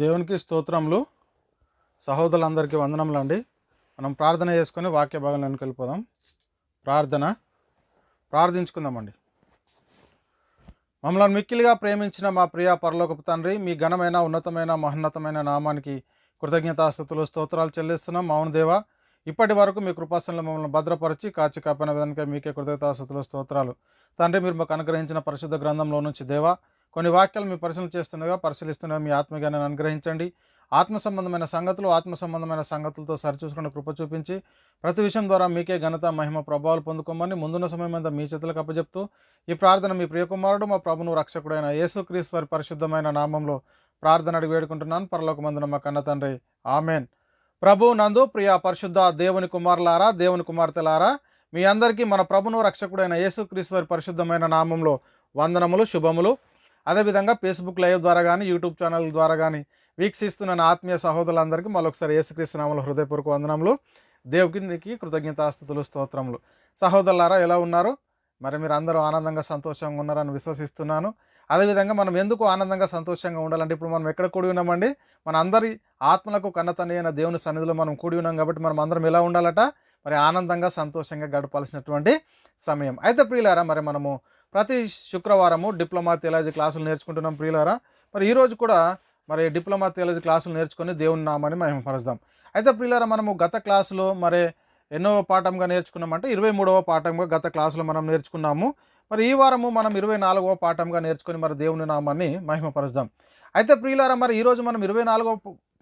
దేవునికి స్తోత్రములు. సహోదరులందరికీ వందనములండి. మనం ప్రార్థన చేసుకొని వాక్య భాగంలోనికి వెళ్ళిపోదాం. ప్రార్థించుకుందామండి. మమ్మల్ని మిక్కిలిగా ప్రేమించిన మా ప్రియ పరలోకపు తండ్రి, మీ ఘనమైన ఉన్నతమైన మహోన్నతమైన నామానికి కృతజ్ఞతాస్తుతులు స్తోత్రాలు చెల్లిస్తున్నాం. అవును దేవా, ఇప్పటి వరకు మీ కృపాసనలో మమ్మల్ని భద్రపరిచి కాచి కాపాడిన విధానికి మీకే కృతజ్ఞతాస్తుతులు స్తోత్రాలు. తండ్రి, మీరు మాకు అనుగ్రహించిన పరిశుద్ధ గ్రంథంలో నుంచి దేవా కొన్ని వాక్యాలు మీ పరిశీలిస్తుండగా మీ ఆత్మజ్ఞానాన్ని అనుగ్రహించండి. ఆత్మ సంబంధమైన సంగతులతో సరిచూసుకుని కృప చూపించి ప్రతి విషయం ద్వారా మీకే ఘనత మహిమ ప్రభావాలు పొందుకోమని ముందున్న సమయం అంతా మీ చేతులకు అప్పచెప్తూ ఈ ప్రార్థన మీ ప్రియకుమారుడు మా ప్రభును రక్షకుడైన యేసుక్రీస్తు వారి పరిశుద్ధమైన నామంలో ప్రార్థన అడిగి వేడుకుంటున్నాను. పరలోకమందున మా కన్న తండ్రి, ఆమెన్. ప్రభు నందు ప్రియ పరిశుద్ధ దేవుని కుమారులారా, దేవుని కుమార్తెలారా, మీ అందరికీ మన ప్రభును రక్షకుడైన యేసుక్రీస్తు వారి పరిశుద్ధమైన నామంలో వందనములు, శుభములు. అదేవిధంగా ఫేస్బుక్ లైవ్ ద్వారా కానీ యూట్యూబ్ ఛానల్ ద్వారా కానీ వీక్షిస్తున్న నా ఆత్మీయ సహోదరులందరికీ మరొకసారి యేసుక్రీస్తు నామములో హృదయపూర్వక వందనములు. దేవునికి కృతజ్ఞతాస్తుతులు, స్తోత్రములు. సహోదరులారా, ఎలా ఉన్నారు? మరి మీరు అందరూ ఆనందంగా సంతోషంగా ఉన్నారని విశ్వసిస్తున్నాను. అదేవిధంగా మనం ఎందుకు ఆనందంగా సంతోషంగా ఉండాలంటే, ఇప్పుడు మనం ఎక్కడ కూడి ఉన్నామండి? మన అందరి ఆత్మలకు కన్నతండ్రి అయిన దేవుని సన్నిధిలో మనం కూడి ఉన్నాం కాబట్టి మనం అందరం ఎలా ఉండాలట? మరి ఆనందంగా సంతోషంగా గడపాల్సినటువంటి సమయం. అయితే ప్రియులారా, మరి మనము ప్రతి శుక్రవారము డిప్లొమా థియాలజీ క్లాసులు నేర్చుకుంటున్నాం ప్రియులారా. మరి ఈరోజు కూడా మరి డిప్లొమా థియాలజీ క్లాసులు నేర్చుకొని దేవుని నామాన్ని మహిమపరుద్దాం. అయితే ప్రియులారా, మనము గత క్లాసులో మరి ఎన్నో పాఠంగా నేర్చుకున్నామంటే 23వ పాఠంగా గత క్లాసులో మనం నేర్చుకున్నాము. మరి ఈ వారము మనం 24వ పాఠంగా నేర్చుకొని మరి దేవుని నామాన్ని మహిమపరుద్దాం. అయితే ప్రియులారా, మరి ఈరోజు మనం 24వ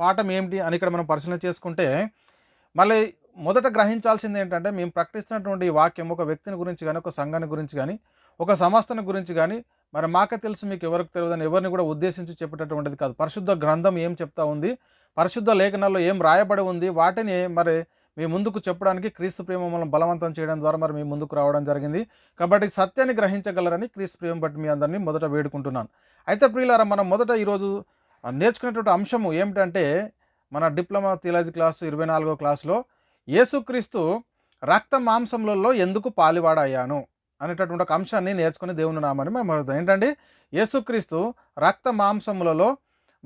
పాఠం ఏమిటి అని ఇక్కడ మనం పరిశీలన చేసుకుంటే, మళ్ళీ మొదట గ్రహించాల్సింది ఏంటంటే, మేము ప్రకటిస్తున్నటువంటి ఈ వాక్యం ఒక వ్యక్తిని గురించి కానీ, ఒక సంఘాన్ని గురించి కానీ, ఒక సంస్థను గురించి కానీ, మరి మాకే తెలుసు మీకు ఎవరికి తెలియదని ఎవరిని కూడా ఉద్దేశించి చెప్పేటటువంటిది కాదు. పరిశుద్ధ గ్రంథం ఏం చెప్తా ఉంది, పరిశుద్ధ లేఖనాల్లో ఏం రాయబడి ఉంది, వాటిని మరి మీ ముందుకు చెప్పడానికి క్రీస్తు ప్రేమ మమ్మల్ని బలవంతం చేయడం ద్వారా మరి మీ ముందుకు రావడం జరిగింది. కాబట్టి సత్యాన్ని గ్రహించగలరని క్రీస్తు ప్రేమ బట్టి మీ అందరినీ మొదట వేడుకుంటున్నాను. అయితే ప్రియులారా, మనం మొదట ఈరోజు నేర్చుకునేటువంటి అంశము ఏమిటంటే, మన డిప్లొమా థియాలజీ క్లాసు 24వ క్లాసులో యేసుక్రీస్తు రక్త మాంసములలో ఎందుకు పాలివాడయ్యాను అనేటటువంటి ఒక అంశాన్ని నేర్చుకుని దేవుని నామాన్ని మేము అడుగుతాం. ఏంటంటే, యేసుక్రీస్తు రక్త మాంసములలో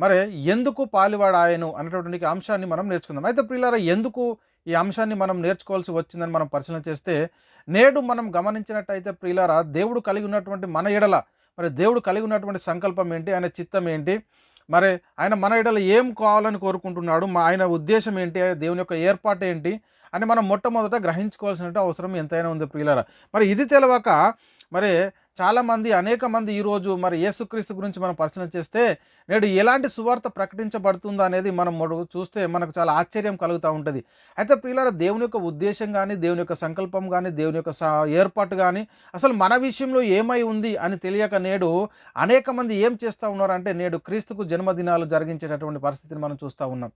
మరి ఎందుకు పాలివాడాయను అనేటటువంటి అంశాన్ని మనం నేర్చుకుందాం. అయితే ప్రియులారా, ఎందుకు ఈ అంశాన్ని మనం నేర్చుకోవాల్సి వచ్చిందని మనం పరిశీలన చేస్తే, నేడు మనం గమనించినట్టయితే ప్రియులారా, దేవుడు కలిగి ఉన్నటువంటి మన ఎడల మరి దేవుడు కలిగి ఉన్నటువంటి సంకల్పం ఏంటి, ఆయన చిత్తం ఏంటి, మరి ఆయన మన ఎడల ఏం కావాలని కోరుకుంటున్నాడు, ఆయన ఉద్దేశం ఏంటి, దేవుని యొక్క ఏర్పాటు ఏంటి అని మనం మొట్టమొదట గ్రహించుకోవాల్సిన అవసరం ఎంతైనా ఉంది ప్రియులారా. మరి ఇది తెలవక మరి చాలామంది అనేక మంది ఈరోజు మరి యేసుక్రీస్తు గురించి మనం పరిశీలన చేస్తే, నేడు ఎలాంటి సువార్త ప్రకటించబడుతుందో అనేది మనం చూస్తే మనకు చాలా ఆశ్చర్యం కలుగుతూ ఉంటుంది. అయితే ప్రియులారా, దేవుని యొక్క ఉద్దేశం కానీ, దేవుని యొక్క సంకల్పం కానీ, దేవుని యొక్క ఏర్పాటు కానీ అసలు మన విషయంలో ఏమై ఉంది అని తెలియక నేడు అనేక మంది ఏం చేస్తూ ఉన్నారంటే, నేడు క్రీస్తుకు జన్మదినాలు జరిగించేటటువంటి పరిస్థితిని మనం చూస్తూ ఉన్నాం.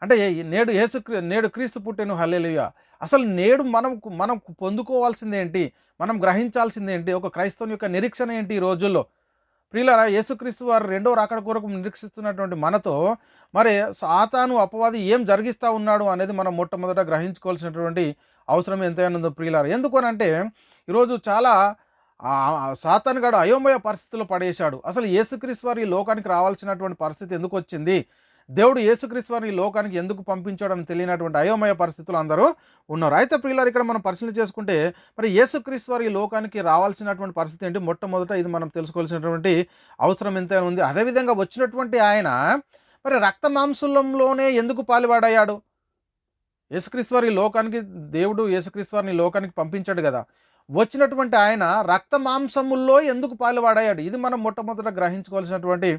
అంటే నేడు క్రీస్తు పుట్టెను, హల్లెలూయా. అసలు నేడు మనం పొందుకోవాల్సింది ఏంటి, మనం గ్రహించాల్సింది ఏంటి, ఒక క్రైస్తవుని యొక్క నిరీక్షణ ఏంటి ఈ రోజుల్లో? ప్రియులారా, యేసుక్రీస్తు వారు రెండో రాకడ కొరకు నిరీక్షిస్తున్నటువంటి మనతో మరి సాతాను అపవాది ఏం జరిగిస్తూ ఉన్నాడు అనేది మనం మొట్టమొదట గ్రహించుకోవాల్సినటువంటి అవసరం ఎంతైనా ఉందో ప్రియులారా. ఎందుకు అనంటే, ఈరోజు చాలా సాతాను గాడు అయోమయ పరిస్థితుల్లో పడేశాడు. అసలు యేసుక్రీస్తు వారు ఈ లోకానికి రావాల్సినటువంటి పరిస్థితి ఎందుకు వచ్చింది, దేవుడు యేసుక్రీస్తు వారిని ఈ లోకానికి ఎందుకు పంపించాడని తెలియనటువంటి అయోమయ పరిస్థితులు అందరూ ఉన్నారు. అయితే ప్రియులారా, ఇక్కడ మనం పరిశీలన చేసుకుంటే, మరి యేసుక్రీస్తు వారి ఈ లోకానికి రావాల్సినటువంటి పరిస్థితి ఏంటి, మొట్టమొదట ఇది మనం తెలుసుకోవాల్సినటువంటి అవసరం ఎంతైనా ఉంది. అదేవిధంగా వచ్చినటువంటి ఆయన మరి రక్త మాంసంలోనే ఎందుకు పాలివాడయ్యాడు? యేసుక్రీస్తు వారి లోకానికి దేవుడు యేసుక్రీస్తు వారిని లోకానికి పంపించాడు కదా. వచ్చినటువంటి ఆయన రక్త మాంసముల్లో ఎందుకు పాలివాడయ్యాడు? ఇది మనం మొట్టమొదట గ్రహించుకోవాల్సినటువంటి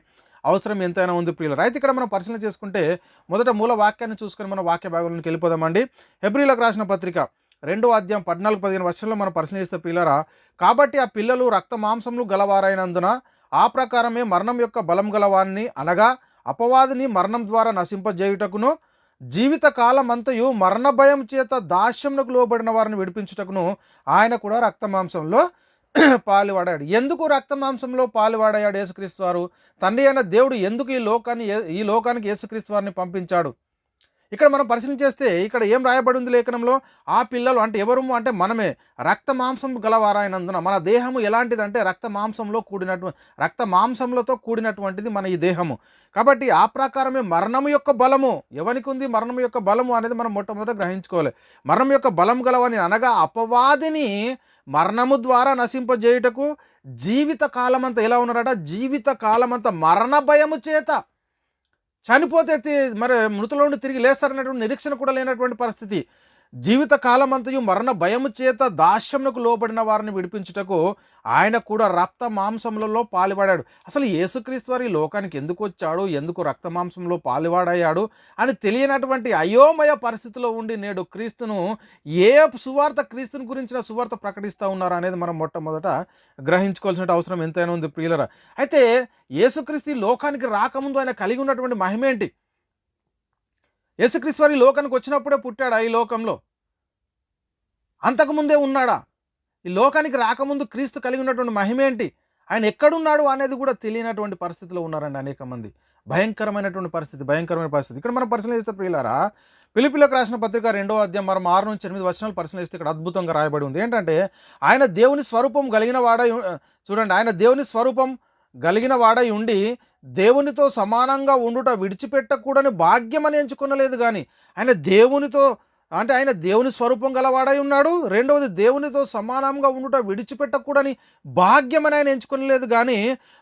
అవసరం ఎంతైనా ఉంది ప్రియులారా. అయితే ఇక్కడ మనం పరిశీలన చేసుకుంటే, మొదట మూల వాక్యాన్ని చూసుకొని మనం వాక్య భాగంలోకి వెళ్ళిపోదామండి. హెబ్రీయులకు రాసిన పత్రిక 2వ అధ్యాయం 14-15 వర్షంలో మనం పరిశీలన చేస్తే ప్రియులారా, కాబట్టి ఆ పిల్లలు రక్త మాంసములు గలవారైనందున ఆ ప్రకారమే మరణం యొక్క బలం గలవారిని, అనగా అపవాదిని మరణం ద్వారా నశింపజేయుటకును, జీవిత కాలమంతయు మరణ భయం చేత దాస్యమునకు లోబడిన వారిని విడిపించుటకును ఆయన కూడా రక్త మాంసంలో పాలువాడాడు. ఎందుకు రక్త మాంసంలో పాలువాడాడు యేసుక్రీస్తు వారు? తండ్రి అయిన దేవుడు ఎందుకు ఈ లోకానికి యేసుక్రీస్తు వారిని పంపించాడు? ఇక్కడ మనం పరిశీలన చేస్తే ఇక్కడ ఏం రాయబడి ఉంది లేఖనంలో? ఆ పిల్లలు అంటే ఎవరు అంటే మనమే, రక్త మాంసం గలవారైనందున. మన దేహము ఎలాంటిదంటే రక్త మాంసములతో కూడినటువంటిది మన ఈ దేహము. కాబట్టి ఆ ప్రకారమే మరణము యొక్క బలము ఎవరికి ఉంది? మరణం యొక్క బలము అనేది మనం మొట్టమొదట గ్రహించుకోవాలి. మరణం యొక్క బలం గలవని అనగా అపవాదిని మరణము ద్వారా నశింపజేయుటకు జీవిత కాలమంతా ఎలా ఉన్నారట? జీవిత కాలమంతా మరణ భయము చేత చనిపోతే మరి మృతుల నుండి తిరిగి లేస్తారన్నటువంటి నిరీక్షణ కూడా లేనటువంటి పరిస్థితి. జీవిత కాలమంతయు మరణ భయము చేత దాస్యమునకు లోబడిన వారిని విడిపించుటకు ఆయన కూడా రక్త మాంసములలో పాలుపడాడు. అసలు యేసుక్రీస్తు వారు ఈ లోకానికి ఎందుకు వచ్చాడు, ఎందుకు రక్త మాంసంలో పాలువాడయ్యాడు అని తెలియనటువంటి అయోమయ పరిస్థితిలో ఉండి నేడు క్రీస్తును క్రీస్తుని గురించిన సువార్త ప్రకటిస్తూ ఉన్నారు అనేది మనం మొట్టమొదట గ్రహించుకోవాల్సిన అవసరం ఎంతైనా ఉంది ప్రియులరా. అయితే యేసుక్రీస్తు ఈ లోకానికి రాకముందు ఆయన కలిగి ఉన్నటువంటి మహిమ ఏంటి? యేసుక్రీస్తు వారు ఈ లోకానికి వచ్చినప్పుడే పుట్టాడా ఈ లోకంలో? అంతకుముందే ఉన్నాడా? ఈ లోకానికి రాకముందు క్రీస్తు కలిగి ఉన్నటువంటి మహిమ ఏంటి? ఆయన ఎక్కడున్నాడు అనేది కూడా తెలియనటువంటి పరిస్థితిలో ఉన్నారండి అనేక మంది. భయంకరమైన పరిస్థితి. ఇక్కడ మనం పరిశీలన చేస్తే ప్రియులారా, ఫిలిప్పీయులకు రాసిన పత్రిక 2వ అధ్యాయం 6 నుంచి 8 వచనాలు పరిశీలన చేస్తే ఇక్కడ అద్భుతంగా రాయబడి ఉంది. ఏంటంటే ఆయన దేవుని స్వరూపం కలిగిన వాడై చూడండి, ఆయన దేవుని స్వరూపం కలిగిన వాడై ఉండి దేవునితో సమానంగా ఉండుట విడిచిపెట్టకూడని భాగ్యం అని ఎంచుకొనలేదు. కానీ ఆయన దేవుని స్వరూపం గలవాడై ఉన్నాడు. రెండవది దేవునితో సమానంగా ఉండుట విడిచిపెట్టకూడని భాగ్యం అని ఆయన ఎంచుకొనలేదు. కానీ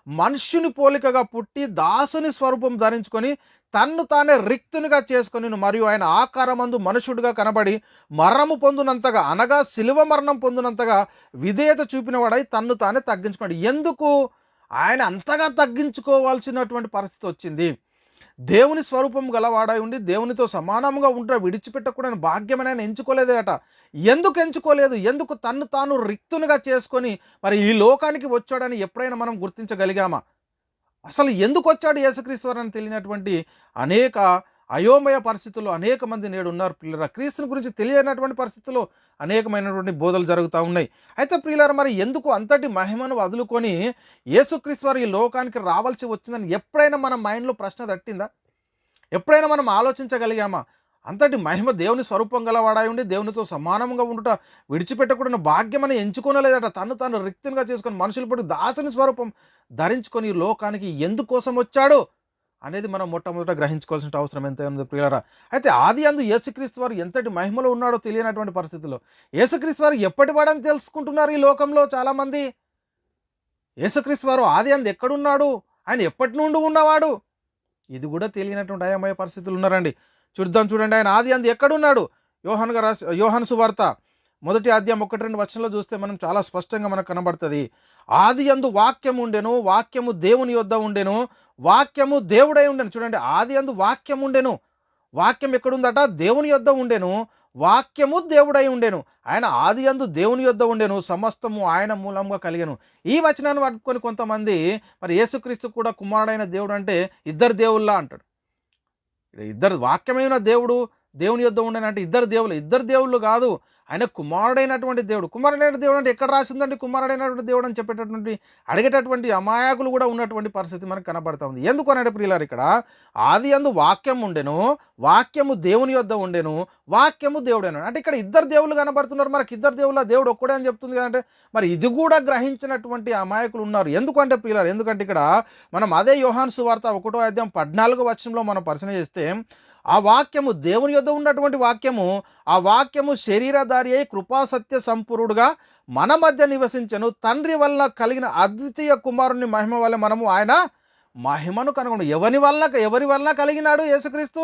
మనుష్యుని పోలికగా పుట్టి దాసుని స్వరూపం ధరించుకొని తన్ను తానే రిక్తునిగా చేసుకొని మరియు ఆయన ఆకారమందు మనుషుడిగా కనబడి మరణము పొందినంతగా అనగా శిలువ మరణం పొందినంతగా విధేయత చూపినవాడై తన్ను తానే తగ్గించుకోండి. ఎందుకు ఆయన అంతగా తగ్గించుకోవాల్సినటువంటి పరిస్థితి వచ్చింది? దేవుని స్వరూపం గలవాడై ఉండి దేవునితో సమానంగా ఉంటే విడిచిపెట్టకూడని భాగ్యమని ఆయన ఎంచుకోలేదట. ఎందుకు ఎంచుకోలేదు? ఎందుకు తన్ను తాను రిక్తునిగా చేసుకొని మరి ఈ లోకానికి వచ్చాడని ఎప్పుడైనా మనం గుర్తించగలిగామా? అసలు ఎందుకు వచ్చాడు యేసుక్రీస్తు అని తెలియనటువంటి అనేక అయోమయ పరిస్థితుల్లో అనేక మంది నేడు ఉన్నారు ప్రియులారా. క్రీస్తుని గురించి తెలియనటువంటి పరిస్థితుల్లో అనేకమైనటువంటి బోధలు జరుగుతూ ఉన్నాయి. అయితే ప్రియులారా, మరి ఎందుకు అంతటి మహిమను వదులుకొని యేసుక్రీస్తు వారు ఈ లోకానికి రావాల్సి వచ్చిందని ఎప్పుడైనా మన మైండ్లో ప్రశ్న తట్టిందా? ఎప్పుడైనా మనం ఆలోచించగలిగామా? అంతటి మహిమ దేవుని స్వరూపం గలవాడై ఉండి దేవునితో సమానంగా ఉండుట విడిచిపెట్టకూడని భాగ్యమని ఎంచుకోనలేదట. తను తాను రిక్తునిగా చేసుకొని మనుషుల పట్టు దాసుని స్వరూపం ధరించుకొని ఈ లోకానికి ఎందుకోసం వచ్చాడు అనేది మనం మొట్టమొదట గ్రహించుకోవాల్సిన అవసరం ఎంత ఉంది ప్రియులారా. అయితే ఆది అందు యేసుక్రీస్తు వారు ఎంతటి మహిమలో ఉన్నాడో తెలియనటువంటి పరిస్థితుల్లో యేసుక్రీస్తు వారు ఎప్పటివాడని తెలుసుకుంటున్నారు ఈ లోకంలో చాలామంది. యేసుక్రీస్తు వారు ఆది అందు ఎక్కడున్నాడు, ఆయన ఎప్పటి నుండి ఉన్నవాడు, ఇది కూడా తెలియనటువంటి అయోమయ పరిస్థితులు ఉన్నారండి. చూడండి, ఆయన ఆది అందు ఎక్కడున్నాడు? యోహాను సువార్త 1వ అధ్యాయం 1-2 వచనంలో చూస్తే మనం చాలా స్పష్టంగా మనకు కనబడుతుంది. ఆది అందు వాక్యం ఉండెను, వాక్యము దేవుని యొద్ద ఉండెను, వాక్యము దేవుడై ఉండెను. చూడండి, ఆది అందు వాక్యం ఉండెను, వాక్యం ఎక్కడుందట? దేవుని యొద్ద ఉండెను, వాక్యము దేవుడై ఉండెను. ఆయన ఆది అందు దేవుని యొద్ద ఉండెను, సమస్తము ఆయన మూలంగా కలిగెను. ఈ వచనాన్ని పట్టుకొని కొంతమంది మరి యేసుక్రీస్తు కూడా కుమారుడైన దేవుడు అంటే ఇద్దరు దేవుళ్ళా అంటాడు. ఇద్దరు వాక్యమైన దేవుడు దేవుని యొద్ద ఉండేనంటే ఇద్దరు దేవుళ్ళు కాదు, ఆయన కుమారుడైనటువంటి దేవుడు అంటే ఎక్కడ రాసి ఉందండి కుమారుడైనటువంటి దేవుడు అని చెప్పేటటువంటి అడిగేటటువంటి అమాయకులు కూడా ఉన్నటువంటి పరిస్థితి మనకు కనబడతా ఉంది. ఎందుకు అన్నాడు ప్రియులారు, ఇక్కడ ఆది అందు వాక్యం ఉండెను, వాక్యము దేవుని యొద్ద ఉండెను, వాక్యము దేవుడైన అంటే ఇక్కడ ఇద్దరు దేవుళ్ళు కనబడుతున్నారు. మనకి ఇద్దరు దేవుళ్ళ దేవుడు ఒక్కడే అని చెప్తుంది కదంటే మరి ఇది కూడా గ్రహించినటువంటి అమాయకులు ఉన్నారు. ఎందుకంటే ప్రియులారు, ఎందుకంటే ఇక్కడ మనం అదే యోహాను సువార్త 1వ అధ్యాయం 14వ వచనంలో మనం పరిశీలన చేస్తే ఆ వాక్యము దేవుని యొద్ద ఉన్నటువంటి వాక్యము, ఆ వాక్యము శరీరధారి అయి కృపాసత్య సంపూర్ణుడుగా మన మధ్య నివసించను, తండ్రి వలన కలిగిన అద్వితీయ కుమారుని మహిమ వల్ల మనము ఆయన మహిమను కనుగొను. ఎవరి వలన కలిగినాడు యేసుక్రీస్తు?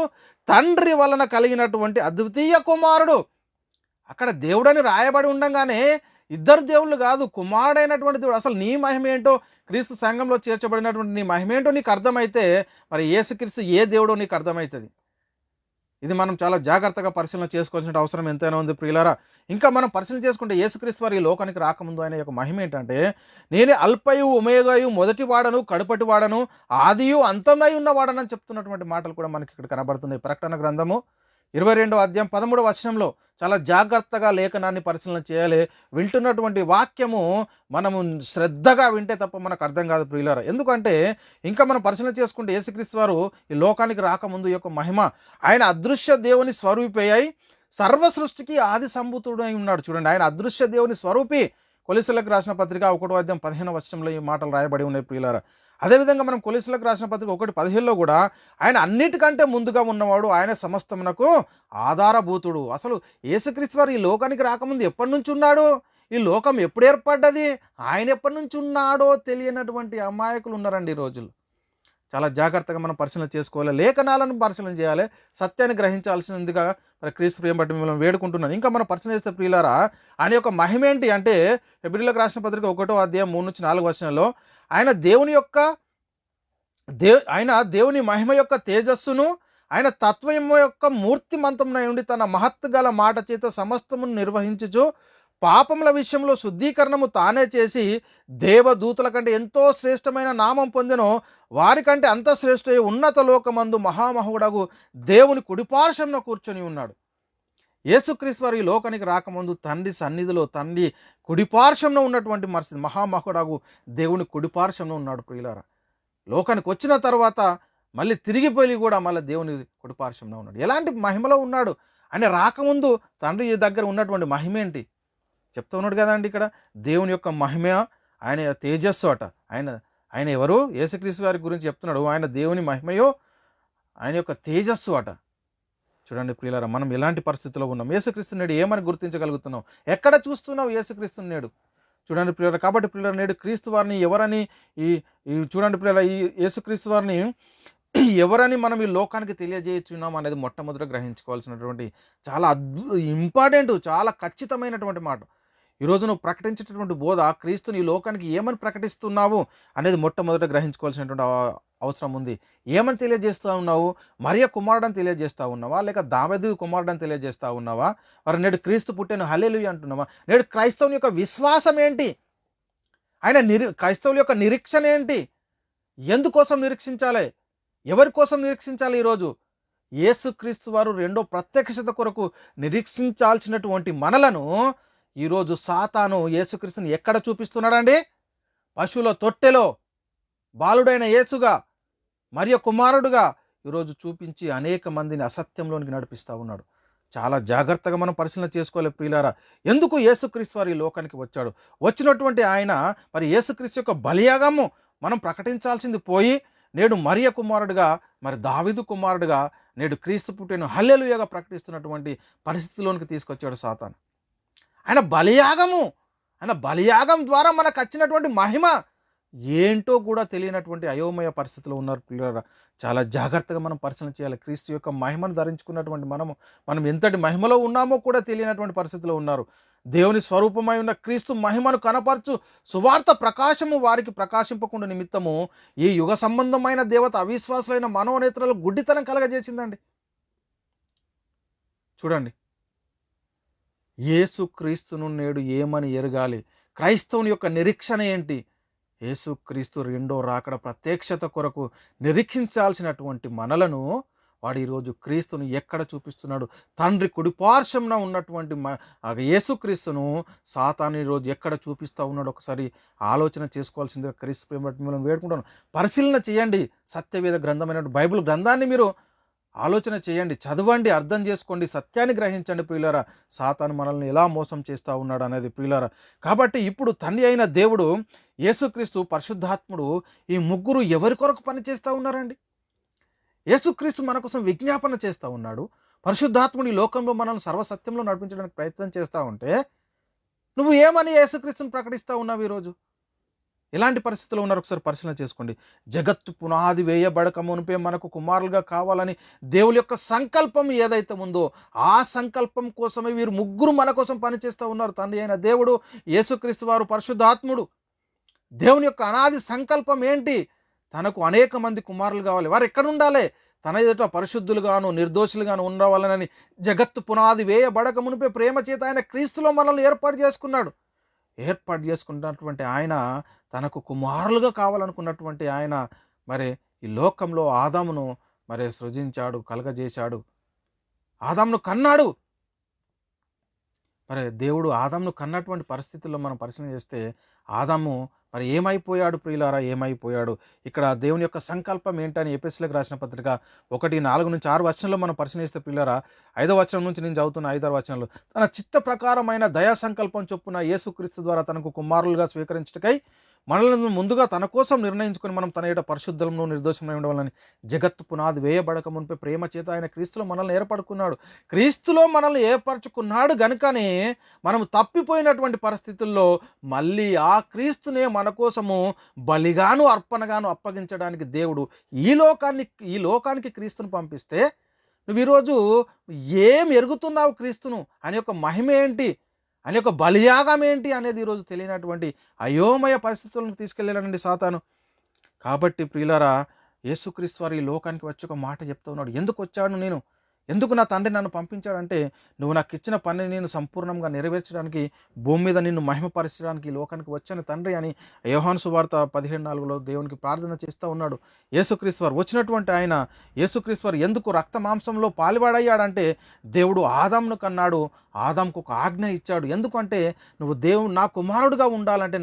తండ్రి వలన కలిగినటువంటి అద్వితీయ కుమారుడు. అక్కడ దేవుడని రాయబడి ఉండగానే ఇద్దరు దేవుళ్ళు కాదు, కుమారుడైనటువంటి దేవుడు. అసలు నీ మహిమ ఏంటో, క్రీస్తు సంఘంలో చేర్చబడినటువంటి నీ మహిమ ఏంటో నీకు అర్థమైతే మరి యేసుక్రీస్తు ఏ దేవుడో నీకు అర్థమవుతుంది. ఇది మనం చాలా జాగ్రత్తగా పరిశీలన చేసుకోవాల్సిన అవసరం ఎంతైనా ఉంది ప్రియులారా. ఇంకా మనం పరిశీలన చేసుకుంటే యేసుక్రీస్తు వారి లోకానికి రాకముందు ఆయన యొక్క మహిమ ఏంటంటే, నేనే అల్పయు ఒమేగాయు, మొదటి వాడను కడుపటి వాడను, ఆదియు అంతమై ఉన్నవాడనని చెప్తున్నటువంటి మాటలు కూడా మనకి ఇక్కడ కనబడుతున్నాయి. ప్రకటన గ్రంథము 22వ అధ్యాయం 13వ వచనంలో చాలా జాగ్రత్తగా లేఖనాన్ని పరిశీలన చేయాలి. వింటున్నటువంటి వాక్యము మనము శ్రద్ధగా వింటే తప్ప మనకు అర్థం కాదు ప్రియులారా. ఎందుకంటే ఇంకా మనం పరిశీలన చేసుకుంటే యేసుక్రీస్తు వారు ఈ లోకానికి రాకముందు యొక్క మహిమ, ఆయన అదృశ్య దేవుని స్వరూపి అయి సర్వ సృష్టికి ఆది సంభూతుడై ఉన్నాడు. చూడండి, ఆయన అదృశ్య దేవుని స్వరూపి. కొలస్సీయులకు రాసిన పత్రిక 1వ అధ్యాయం 15వ వచనంలో ఈ మాటలు రాయబడి ఉన్నాయి ప్రియులారా. అదేవిధంగా మనం కొలస్సీయులకు రాసిన పత్రిక 1:15లో కూడా ఆయన అన్నిటికంటే ముందుగా ఉన్నవాడు, ఆయన సమస్తమునకు ఆధారభూతుడు. అసలు యేసుక్రీస్తు వారు ఈ లోకానికి రాకముందు ఎప్పటి నుంచి ఉన్నాడు, ఈ లోకం ఎప్పుడు ఏర్పడ్డది, ఆయన ఎప్పటి నుంచి ఉన్నాడో తెలియనటువంటి అమాయకులు ఉన్నారండి ఈ రోజులు. చాలా జాగ్రత్తగా మనం పరిశీలన చేసుకోవాలి, లేఖనాలను పరిశీలన చేయాలి, సత్యాన్ని గ్రహించాల్సిందిగా మరి క్రీస్తు ప్రేమ బట్టి మిమ్మల్ని వేడుకుంటున్నాను. ఇంకా మనం పరిశీలన చేస్తే ప్రియులారా, ఆయన యొక్క మహిమ ఏంటి అంటే హెబ్రీయులకు రాసిన పత్రిక 1వ అధ్యాయం 3-4 వచనంలో ఆయన దేవుని మహిమ యొక్క తేజస్సును, ఆయన తత్వం యొక్క మూర్తిమంతమునై ఉండి తన మహత్తు గల మాట చేత సమస్తమును నిర్వహించుచు పాపముల విషయంలో శుద్ధీకరణము తానే చేసి దేవదూతల కంటే ఎంతో శ్రేష్టమైన నామం పొందెను. వారికంటే అంత శ్రేష్ఠ ఉన్నత లోకమందు మహామహుడగు దేవుని కుడిపార్శ్వమున కూర్చొని ఉన్నాడు. యేసుక్రీస్తు వారు ఈ లోకానికి రాకముందు తండ్రి సన్నిధిలో, తండ్రి కుడిపార్శ్వమున ఉన్నటువంటి మహామహుడగు దేవుని కుడిపార్శ్వమున ఉన్నాడు ప్రియులారా. లోకానికి వచ్చిన తర్వాత మళ్ళీ తిరిగిపోయి కూడా మళ్ళీ దేవుని కుడిపార్శ్వమున ఉన్నాడు. ఎలాంటి మహిమలో ఉన్నాడు? ఆయన రాకముందు తండ్రి దగ్గర ఉన్నటువంటి మహిమ ఏంటి చెప్తూ ఉన్నాడు కదండి. ఇక్కడ దేవుని యొక్క మహిమ, ఆయన తేజస్సు అట. ఆయన ఎవరు? యేసుక్రీస్తు వారి గురించి చెప్తున్నాడు. ఆయన దేవుని మహిమయో, ఆయన యొక్క తేజస్సు అట. చూడండి ప్రియులారా, మనం ఎలాంటి పరిస్థితిలో ఉన్నాం? యేసుక్రీస్తు నేడు ఏమని గుర్తించగలుగుతున్నాం? ఎక్కడ చూస్తున్నావు యేసుక్రీస్తు నేడు? చూడండి ప్రియులారా, కాబట్టి ప్రియులారా, నేడు క్రీస్తు వారిని ఎవరని చూడండి ప్రియులారా, ఈ యేసుక్రీస్తు వారిని ఎవరని మనం ఈ లోకానికి తెలియజేస్తున్నాం అనేది మొట్టమొదట గ్రహించుకోవాల్సినటువంటి చాలా ఇంపార్టెంట్, చాలా ఖచ్చితమైనటువంటి మాట. ఈరోజు నువ్వు ప్రకటించేటటువంటి బోధ, క్రీస్తుని ఈ లోకానికి ఏమని ప్రకటిస్తున్నావు అనేది మొట్టమొదట గ్రహించుకోవాల్సినటువంటి అవసరం ఉంది. ఏమని తెలియజేస్తూ ఉన్నావు? మరియ కుమారుడని తెలియజేస్తూ ఉన్నావా, లేక దావీదు కుమారుడని తెలియజేస్తూ ఉన్నావా? మరి నేడు క్రీస్తు పుట్టాను హల్లెలూయా అంటున్నావా? నేడు క్రైస్తవుని యొక్క విశ్వాసం ఏంటి? క్రైస్తవుల యొక్క నిరీక్షణ ఏంటి? ఎందుకోసం నిరీక్షించాలి? ఎవరి కోసం నిరీక్షించాలి? ఈరోజు యేసుక్రీస్తు వారు రెండో ప్రత్యక్షత కొరకు నిరీక్షించాల్సినటువంటి మనలను ఈరోజు సాతాను యేసుక్రీస్తుని ఎక్కడ చూపిస్తున్నాడండి? పశువుల తొట్టెలో బాలుడైన యేసుగా, మరియ కుమారుడుగా ఈరోజు చూపించి అనేక మందిని అసత్యంలోనికి నడిపిస్తూ ఉన్నాడు. చాలా జాగ్రత్తగా మనం పరిశీలన చేసుకోవాలి ప్రియులారా. ఎందుకు యేసుక్రీస్తు వారు ఈ లోకానికి వచ్చాడు? వచ్చినటువంటి ఆయన మరి యేసుక్రీస్తు యొక్క బలియాగము మనం ప్రకటించాల్సింది పోయి నేడు మరియ కుమారుడుగా, మరి దావీదు కుమారుడుగా, నేడు క్రీస్తు పుట్టిన హల్లెలూయాగా ప్రకటిస్తున్నటువంటి పరిస్థితిలోనికి తీసుకొచ్చాడు సాతాను. ఆయన బలియాగం ద్వారా మనకు వచ్చినటువంటి మహిమ ఏంటో కూడా తెలియనటువంటి అయోమయ పరిస్థితిలో ఉన్నారు పిల్లరా. చాలా జాగ్రత్తగా మనం పరిశీలన చేయాలి. క్రీస్తు యొక్క మహిమను ధరించుకున్నటువంటి మనం ఎంతటి మహిమలో ఉన్నామో కూడా తెలియనటువంటి పరిస్థితిలో ఉన్నారు. దేవుని స్వరూపమై ఉన్న క్రీస్తు మహిమను కనపరచు సువార్త ప్రకాశము వారికి ప్రకాశింపకుండా నిమిత్తము ఈ యుగ సంబంధమైన దేవత అవిశ్వాసులైన మనోనేత్రాలు గుడ్డితనం కలగజేసిందండి. చూడండి, యేసుక్రీస్తును నేడు ఏమని ఎరగాలి? క్రైస్తవుని యొక్క నిరీక్షణ ఏంటి? యేసుక్రీస్తు రెండో రాకడ ప్రత్యక్షత కొరకు నిరీక్షించాల్సినటువంటి మనలను వాడు ఈరోజు క్రీస్తును ఎక్కడ చూపిస్తున్నాడు? తండ్రి కుడిపార్శ్వమున ఉన్నటువంటి యేసుక్రీస్తును సాతాను ఈరోజు ఎక్కడ చూపిస్తూ ఉన్నాడు? ఒకసారి ఆలోచన చేసుకోవాల్సిందిగా క్రీస్తు ప్రేమ మిమ్మల్ని వేడుకుంటాను. పరిశీలన చేయండి. సత్యవేద గ్రంథమైన బైబిల్ గ్రంథాన్ని మీరు ఆలోచన చేయండి, చదవండి, అర్థం చేసుకోండి, సత్యాన్ని గ్రహించండి ప్రియులారా. సాతాను మనల్ని ఎలా మోసం చేస్తూ ఉన్నాడు అనేది ప్రియులారా. కాబట్టి ఇప్పుడు తండ్రి అయిన దేవుడు, యేసుక్రీస్తు, పరిశుద్ధాత్ముడు, ఈ ముగ్గురు ఎవరి కొరకు పనిచేస్తూ ఉన్నారండి? యేసుక్రీస్తు మన కోసం విజ్ఞాపన చేస్తూ ఉన్నాడు. పరిశుద్ధాత్ముడు ఈ లోకంలో మనల్ని సర్వసత్యంలో నడిపించడానికి ప్రయత్నం చేస్తూ ఉంటే నువ్వు ఏమని యేసుక్రీస్తుని ప్రకటిస్తూ ఉన్నావు? ఈరోజు ఎలాంటి పరిస్థితుల్లో ఉన్నారు? ఒకసారి పరిశీలన చేసుకోండి. జగత్తు పునాది వేయబడక మునిపే మనకు కుమారులుగా కావాలని దేవుని యొక్క సంకల్పం ఏదైతే ఉందో ఆ సంకల్పం కోసమే వీరు ముగ్గురు మన కోసం పనిచేస్తూ ఉన్నారు. తండ్రి అయిన దేవుడు, యేసుక్రీస్తు వారు, పరిశుద్ధాత్ముడు. దేవుని యొక్క అనాది సంకల్పం ఏంటి? తనకు అనేక మంది కుమారులు కావాలి. వారు ఎక్కడ ఉండాలి? తన ఎదుట పరిశుద్ధులుగాను నిర్దోషులుగాను ఉండవాలని జగత్తు పునాది వేయబడక మునిపే ప్రేమ చేత ఆయన క్రీస్తులో మనల్ని ఏర్పాటు చేసుకున్నటువంటి ఆయన, తనకు కుమారులుగా కావాలనుకున్నటువంటి ఆయన మరి ఈ లోకంలో ఆదామును మరి సృజించాడు, కలగజేశాడు. ఆదామును కన్నాడు. మరి దేవుడు ఆదామును కన్నటువంటి పరిస్థితుల్లో మనం పరిశీలన చేస్తే ఆదాము మరి ఏమైపోయాడు ప్రియులారా, ఏమైపోయాడు? ఇక్కడ దేవుని యొక్క సంకల్పం ఏంటని ఎఫెసీయులకు రాసిన పత్రిక 1:4-6 వచనంలో మనం పరిశీలిస్తే ప్రియులారా, 5వ వచనం నుంచి నేను చదువుతున్న 5వ వచనంలో, తన చిత్త ప్రకారమైన దయా సంకల్పం చొప్పున యేసుక్రీస్తు ద్వారా తనకు కుమారులుగా స్వీకరించుటకై మనల్ని ముందుగా తన కోసం నిర్ణయించుకొని మనం తన ఏట పరిశుద్ధంలో నిర్దోషమై ఉండవాలని జగత్తు పునాది వేయబడక మునిపే ప్రేమ చేత ఆయన క్రీస్తులో మనల్ని ఏర్పడుకున్నాడు. క్రీస్తులో మనల్ని ఏర్పరచుకున్నాడు గనుకనే మనం తప్పిపోయినటువంటి పరిస్థితుల్లో మళ్ళీ ఆ క్రీస్తునే మన కోసము బలిగాను అర్పణగాను అప్పగించడానికి దేవుడు ఈ లోకానికి క్రీస్తును పంపిస్తే నువ్వు ఈరోజు ఏం ఎరుగుతున్నావు క్రీస్తును అని యొక్క మహిమ ఏంటి, అని యొక్క బలియాగం ఏంటి అనేది ఈరోజు తెలియనటువంటి అయోమయ పరిస్థితులను తీసుకెళ్ళానండి సాతాను. కాబట్టి ప్రియులారా, యేసుక్రీస్తు వారు ఈ లోకానికి వచ్చి ఒక మాట చెప్తూ ఉన్నాడు. ఎందుకు వచ్చాడు నేను, ఎందుకు నా తండ్రి నన్ను పంపించాడంటే, నువ్వు నాకు ఇచ్చిన పనిని నేను సంపూర్ణంగా నెరవేర్చడానికి, భూమి మీద నిన్ను మహిమపరచడానికి ఈ లోకానికి వచ్చాను తండ్రి అని యోహాను సువార్త 17:4లో దేవునికి ప్రార్థన చేస్తూ ఉన్నాడు. యేసుక్రీస్తు వారు వచ్చినటువంటి ఆయన, యేసుక్రీస్తు వారు ఎందుకు రక్త మాంసంలో పాలువాడయ్యాడంటే, దేవుడు ఆదామును కన్నాడు, ఆదాంకు ఒక ఆజ్ఞ ఇచ్చాడు. ఎందుకంటే నువ్వు దేవుడు నా కుమారుడుగా ఉండాలంటే,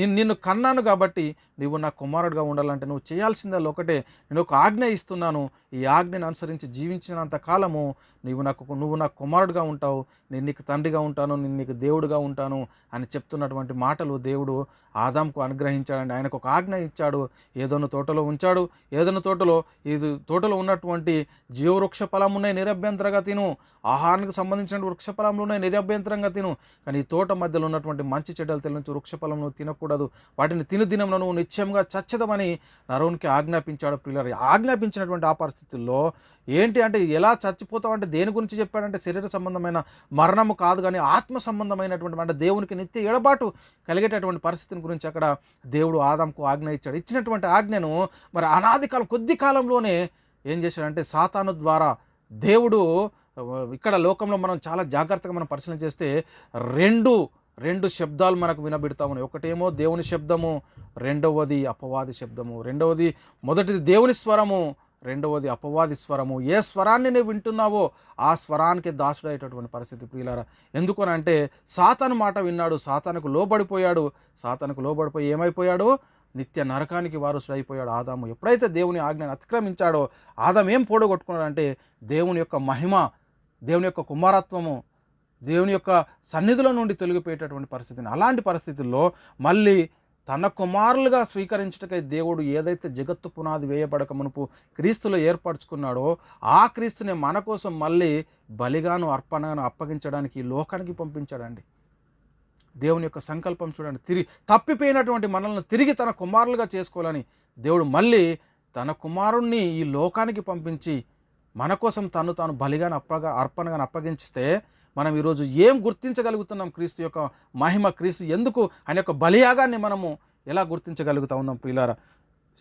నిన్ను కన్నాను కాబట్టి నువ్వు నా కుమారుడుగా ఉండాలంటే నువ్వు చేయాల్సిందల్లా ఒకటే, నేను ఒక ఆజ్ఞ ఇస్తున్నాను, ఈ ఆజ్ఞను అనుసరించి జీవించినంత కాలము నువ్వు నాకు కుమారుడుగా ఉంటావు, నేను నీకు తండ్రిగా ఉంటాను, నేను నీకు దేవుడుగా ఉంటాను అని చెప్తున్నటువంటి మాటలు దేవుడు ఆదాంకు అనుగ్రహించాడండి. ఆయనకు ఒక ఆజ్ఞ ఇచ్చాడు, ఏదోను తోటలో ఉంచాడు. ఏదోను తోటలో ఉన్నటువంటి జీవవృక్ష ఫలం ఉన్నాయి, నిరభ్యంతరంగా తిను. ఆహారానికి సంబంధించిన వృక్ష ఫలంలో ఉన్నాయి, నిరభ్యంతరంగా తిను. కానీ ఈ తోట మధ్యలో ఉన్నటువంటి మంచి చెడ్డలు తెలియని వృక్ష ఫలం నువ్వు తినకూడదు, వాటిని తిను దినంలో నువ్వు నిశ్చయంగా చచ్చదమని నరునికి ఆజ్ఞాపించాడు. పిల్లలు ఆజ్ఞాపించినటువంటి ఆ పరిస్థితుల్లో ఏంటి అంటే, ఎలా చచ్చిపోతావు అంటే దేని గురించి చెప్పాడంటే, శరీర సంబంధమైన మరణము కాదు కానీ ఆత్మ సంబంధమైనటువంటి, అంటే దేవునికి నిత్య ఎడబాటు కలిగేటటువంటి పరిస్థితిని గురించి అక్కడ దేవుడు ఆదాంకు ఆజ్ఞ ఇచ్చాడు. ఇచ్చినటువంటి ఆజ్ఞను మరి అనాది కాలం, కొద్ది కాలంలోనే ఏం చేశాడంటే సాతాను ద్వారా దేవుడు, ఇక్కడ లోకంలో మనం చాలా జాగ్రత్తగా మనం పరిశీలన చేస్తే రెండు శబ్దాలు మనకు వినబెడతా ఉన్నాయి. ఒకటేమో దేవుని శబ్దము, రెండవది అపవాది శబ్దము. మొదటిది దేవుని స్వరము, రెండవది అపవాది స్వరము. ఏ స్వరాన్ని నువ్వు వింటున్నావో ఆ స్వరానికి దాసుడయ్యేటటువంటి పరిస్థితి ప్రియులారా. ఎందుకనంటే సాతాను మాట విన్నాడు, సాతానుకు లోబడిపోయాడు. సాతానుకు లోబడిపోయి ఏమైపోయాడు, నిత్య నరకానికి వారసుడైపోయాడు ఆదాము. ఎప్పుడైతే దేవుని ఆజ్ఞను అతిక్రమించాడో ఆదాము ఏం పోడగొట్టుకున్నాడంటే, దేవుని యొక్క మహిమ, దేవుని యొక్క కుమారత్వము, దేవుని యొక్క సన్నిధిలో నుండి తొలగిపోయేటటువంటి పరిస్థితిని. అలాంటి పరిస్థితుల్లో మళ్ళీ తన కుమారులుగా స్వీకరించుటకై దేవుడు ఏదైతే జగత్తు పునాది వేయబడక మునుపు క్రీస్తులో ఏర్పరచుకున్నాడో ఆ క్రీస్తుని మన కోసం మళ్ళీ బలిగాను అర్పణగాను అప్పగించడానికి ఈ లోకానికి పంపించాడండి. దేవుని యొక్క సంకల్పం చూడండి. తప్పిపోయినటువంటి మనల్ని తిరిగి తన కుమారులుగా చేసుకోవాలని దేవుడు మళ్ళీ తన కుమారుణ్ణి ఈ లోకానికి పంపించి మన కోసం తాను బలిగాను అర్పణగాను అప్పగించితే మనం ఈరోజు ఏం గుర్తించగలుగుతున్నాం? క్రీస్తు యొక్క మహిమ, క్రీస్తు ఎందుకు ఆయన యొక్క బలియాగాన్ని మనము ఎలా గుర్తించగలుగుతా ఉన్నాం ప్రియులారా?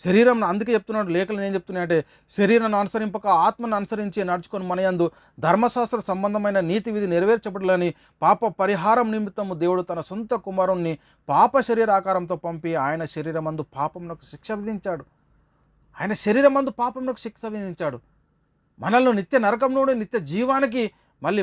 శరీరం, అందుకే చెప్తున్నాడు లేఖలు ఏం చెప్తున్నాయంటే, శరీరాన్ని అనుసరింపక ఆత్మను అనుసరించి నడుచుకొని మన యందు ధర్మశాస్త్ర సంబంధమైన నీతి విధి నెరవేర్చబడాలని పాప పరిహారం నిమిత్తము దేవుడు తన సొంత కుమారుణ్ణి పాప శరీరాకారంతో పంపి ఆయన శరీరమందు పాపమునకు శిక్ష విధించాడు. ఆయన శరీరమందు పాపమునకు శిక్ష విధించాడు. మనల్ని నిత్య నరకం నుండి నిత్య జీవానికి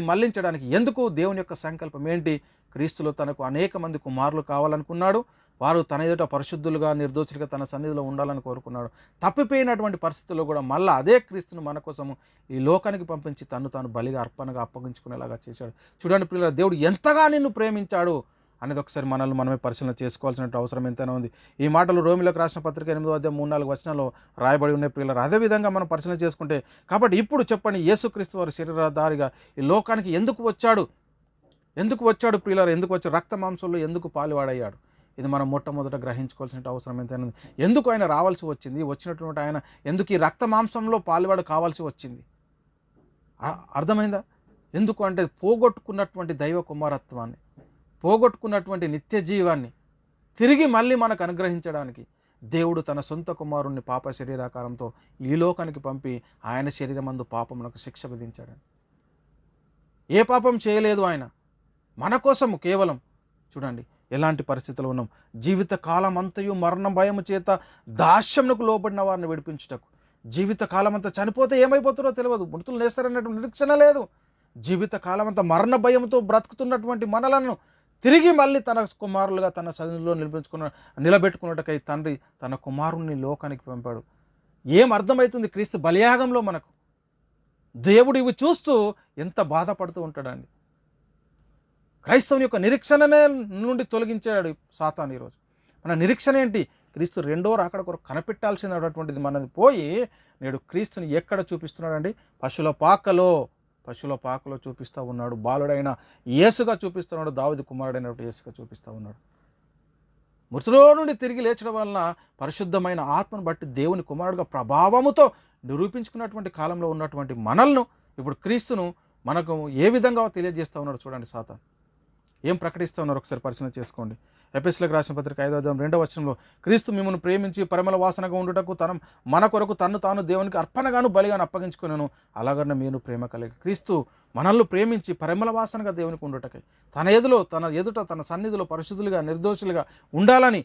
మళ్ళించడానికి. ఎందుకు? దేవుని యొక్క సంకల్పం ఏంటి? క్రీస్తులో తనకు అనేక మంది కుమారులు కావాలనుకున్నాడు. వారు తన ఎదుట పరిశుద్ధులుగా, నిర్దోషులుగా తన సన్నిధిలో ఉండాలని కోరుకున్నాడు. తప్పిపోయినటువంటి పరిస్థితుల్లో కూడా మళ్ళీ అదే క్రీస్తును మన కోసము ఈ లోకానికి పంపించి తాను బలిగా అర్పణగా అప్పగించుకునేలాగా చేశాడు. చూడండి ప్రియులారా, దేవుడు ఎంతగా నిన్ను ప్రేమించాడు అనేది ఒకసారి మనమే పరిశీలన చేసుకోవాల్సిన అవసరం ఎంతైనా ఉంది. ఈ మాటలు రోమిలకు రాసిన పత్రిక 8:3-4 వచనాల్లో రాయబడి ఉన్నాయి ప్రియులారా. అదేవిధంగా మనం పరిశీలన చేసుకుంటే, కాబట్టి ఇప్పుడు చెప్పండి, యేసుక్రీస్తు వారు శరీరధారిగా ఈ లోకానికి ఎందుకు వచ్చాడు ప్రియులారా? ఎందుకు వచ్చాడు? రక్త మాంసంలో ఎందుకు పాలువాడయ్యాడు? ఇది మనం మొట్టమొదట గ్రహించుకోవాల్సిన అవసరం ఎంతైనా ఉంది. ఎందుకు ఆయన రావాల్సి వచ్చింది? వచ్చినటువంటి ఆయన ఎందుకు ఈ రక్త మాంసంలో పాలువాడు కావాల్సి వచ్చింది? అర్థమైందా? ఎందుకు అంటే, పోగొట్టుకున్నటువంటి దైవ కుమారత్వాన్ని, పోగొట్టుకున్నటువంటి నిత్య జీవాన్ని తిరిగి మళ్ళీ మనకు అనుగ్రహించడానికి దేవుడు తన సొంత కుమారుణ్ణి పాప శరీరాకారంతో ఈ లోకానికి పంపి ఆయన శరీరమందు పాపమునకు శిక్ష విధించాడు. ఏ పాపం చేయలేదు ఆయన, మన కోసం కేవలం. చూడండి ఎలాంటి పరిస్థితులు ఉన్నాం. జీవిత కాలం అంతయు మరణ భయము చేత దాస్యమునకు లోబడిన వారిని విడిపించుటకు. జీవిత కాలం అంతా చనిపోతే ఏమైపోతారో తెలియదు, మృతులు లేస్తారన్నటువంటి నిరీక్షణ లేదు. జీవితకాలం అంతా మరణ భయంతో బ్రతుకుతున్నటువంటి మనలను తిరిగి మళ్ళీ తన కుమారులుగా తన సన్నిధిలో నిలబెట్టుకున్నట్టుకై తండ్రి తన కుమారుణ్ణి లోకానికి పంపాడు. ఏం అర్థమవుతుంది క్రీస్తు బలియాగంలో మనకు? దేవుడు ఇవి చూస్తూ ఎంత బాధపడుతూ ఉంటాడండి. క్రైస్తవుని యొక్క నిరీక్షణనే నుండి తొలగించాడు సాతాను. ఈరోజు మన నిరీక్షణ ఏంటి? క్రీస్తు రెండో రాకడ కొరకు కనిపెట్టాల్సినటువంటిది మనది పోయి నేడు క్రీస్తుని ఎక్కడ చూపిస్తున్నాడండి? పశువుల పాకలో చూపిస్తూ ఉన్నాడు. బాలుడైన యేసుగా చూపిస్తున్నాడు. దావీదు కుమారుడైనటువంటి యేసుగా చూపిస్తూ ఉన్నాడు. మృతులో నుండి తిరిగి లేచడం వలన పరిశుద్ధమైన ఆత్మను బట్టి దేవుని కుమారుడుగా ప్రభావముతో నిరూపించుకున్నటువంటి కాలంలో ఉన్నటువంటి మనల్ని ఇప్పుడు క్రీస్తును మనకు ఏ విధంగా తెలియజేస్తూ ఉన్నాడు చూడండి. సాతాను ఏం ప్రకటిస్తూ ఉన్నారు ఒకసారి పరిశీలన చేసుకోండి. ఎఫెసీయులకు రాసిన పత్రిక 5వ అధ్యాయం 2వ వచనంలో క్రీస్తు మిమ్మల్ని ప్రేమించి పరిమళ వాసనగా ఉండుటకు మన కొరకు తన్ను తాను దేవునికి అర్పణగాను బలిగాను అప్పగించుకున్నాను, అలాగనే మీరు ప్రేమ కలిగి. క్రీస్తు మనల్ని ప్రేమించి పరిమళ వాసనగా దేవునికి ఉండుటకై తన ఎదుట తన సన్నిధిలో పరిశుద్ధులుగా నిర్దోషులుగా ఉండాలని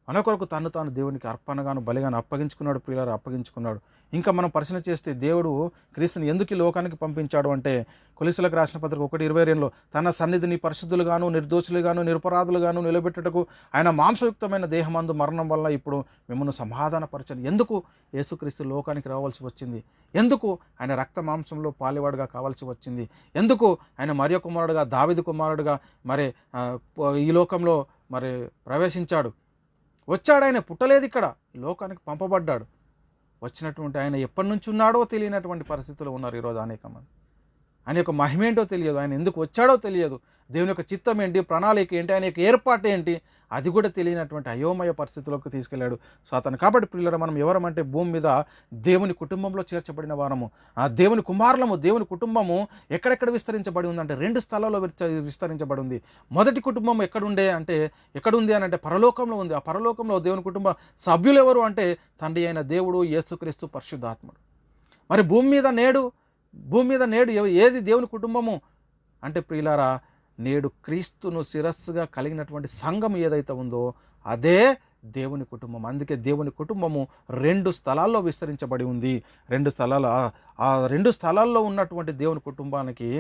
మన కొరకు తన్ను తాను దేవునికి అర్పణగాను బలిగాను అప్పగించుకున్నాడు. ప్రియులారా, అప్పగించుకున్నాడు. ఇంకా మనం పరిశీలన చేస్తే దేవుడు క్రీస్తుని ఎందుకు లోకానికి పంపించాడు అంటే కొలస్సీయులకు రాసిన పత్రిక 1:22లో తన సన్నిధిని పరిశుద్ధులుగాను నిర్దోషులుగాను నిరపరాధులుగాను నిలబెట్టుటకు ఆయన మాంసయుక్తమైన దేహమందు మరణం వల్ల ఇప్పుడు మిమ్మల్ని సమాధానపరచని. ఎందుకు యేసుక్రీస్తు లోకానికి రావాల్సి వచ్చింది? ఎందుకు ఆయన రక్త మాంసంలో పాలివాడుగా కావాల్సి వచ్చింది? ఎందుకు ఆయన మరియ కుమారుడుగా దావీదు కుమారుడుగా మరి ఈ లోకంలో మరి ప్రవేశించాడు? వచ్చాడు. ఆయన పుట్టలేదు, ఇక్కడ లోకానికి పంపబడ్డాడు. వచ్చినటువంటి ఆయన ఎప్పటి నుంచి ఉన్నాడో తెలియనటువంటి పరిస్థితుల్లో ఉన్నారు ఈరోజు అనేక మంది. ఆయన యొక్క మహిమ ఏంటో తెలియదు, ఆయన ఎందుకు వచ్చాడో తెలియదు, దేవుని యొక్క చిత్తం ఏంటి, ప్రణాళిక ఏంటి, ఆయన యొక్క ఏర్పాటు ఏంటి, అది కూడా తెలియనటువంటి అయోమయ పరిస్థితుల్లోకి తీసుకెళ్లాడు సాతాను. కాబట్టి ప్రియులారా, మనం ఎవరమంటే భూమి మీద దేవుని కుటుంబంలో చేర్చబడిన వారము, ఆ దేవుని కుమారులము. దేవుని కుటుంబము ఎక్కడెక్కడ విస్తరించబడి ఉందంటే 2 స్థలాల్లో విస్తరించబడి ఉంది. మొదటి కుటుంబం ఎక్కడుంది అని అంటే పరలోకంలో ఉంది. ఆ పరలోకంలో దేవుని కుటుంబ సభ్యులు ఎవరు అంటే తండ్రి అయిన దేవుడు, యేసుక్రీస్తు, పరిశుద్ధాత్ముడు. మరి భూమి మీద నేడు ఏది దేవుని కుటుంబము అంటే ప్రియులారా, నేడు క్రీస్తును శిరస్సుగా కలిగినటువంటి సంఘం ఏదైతే ఉందో అదే దేవుని కుటుంబం. అందుకే దేవుని కుటుంబము 2 స్థలాల్లో విస్తరించబడి ఉంది. 2 స్థలాల్లో ఉన్నటువంటి దేవుని కుటుంబానికి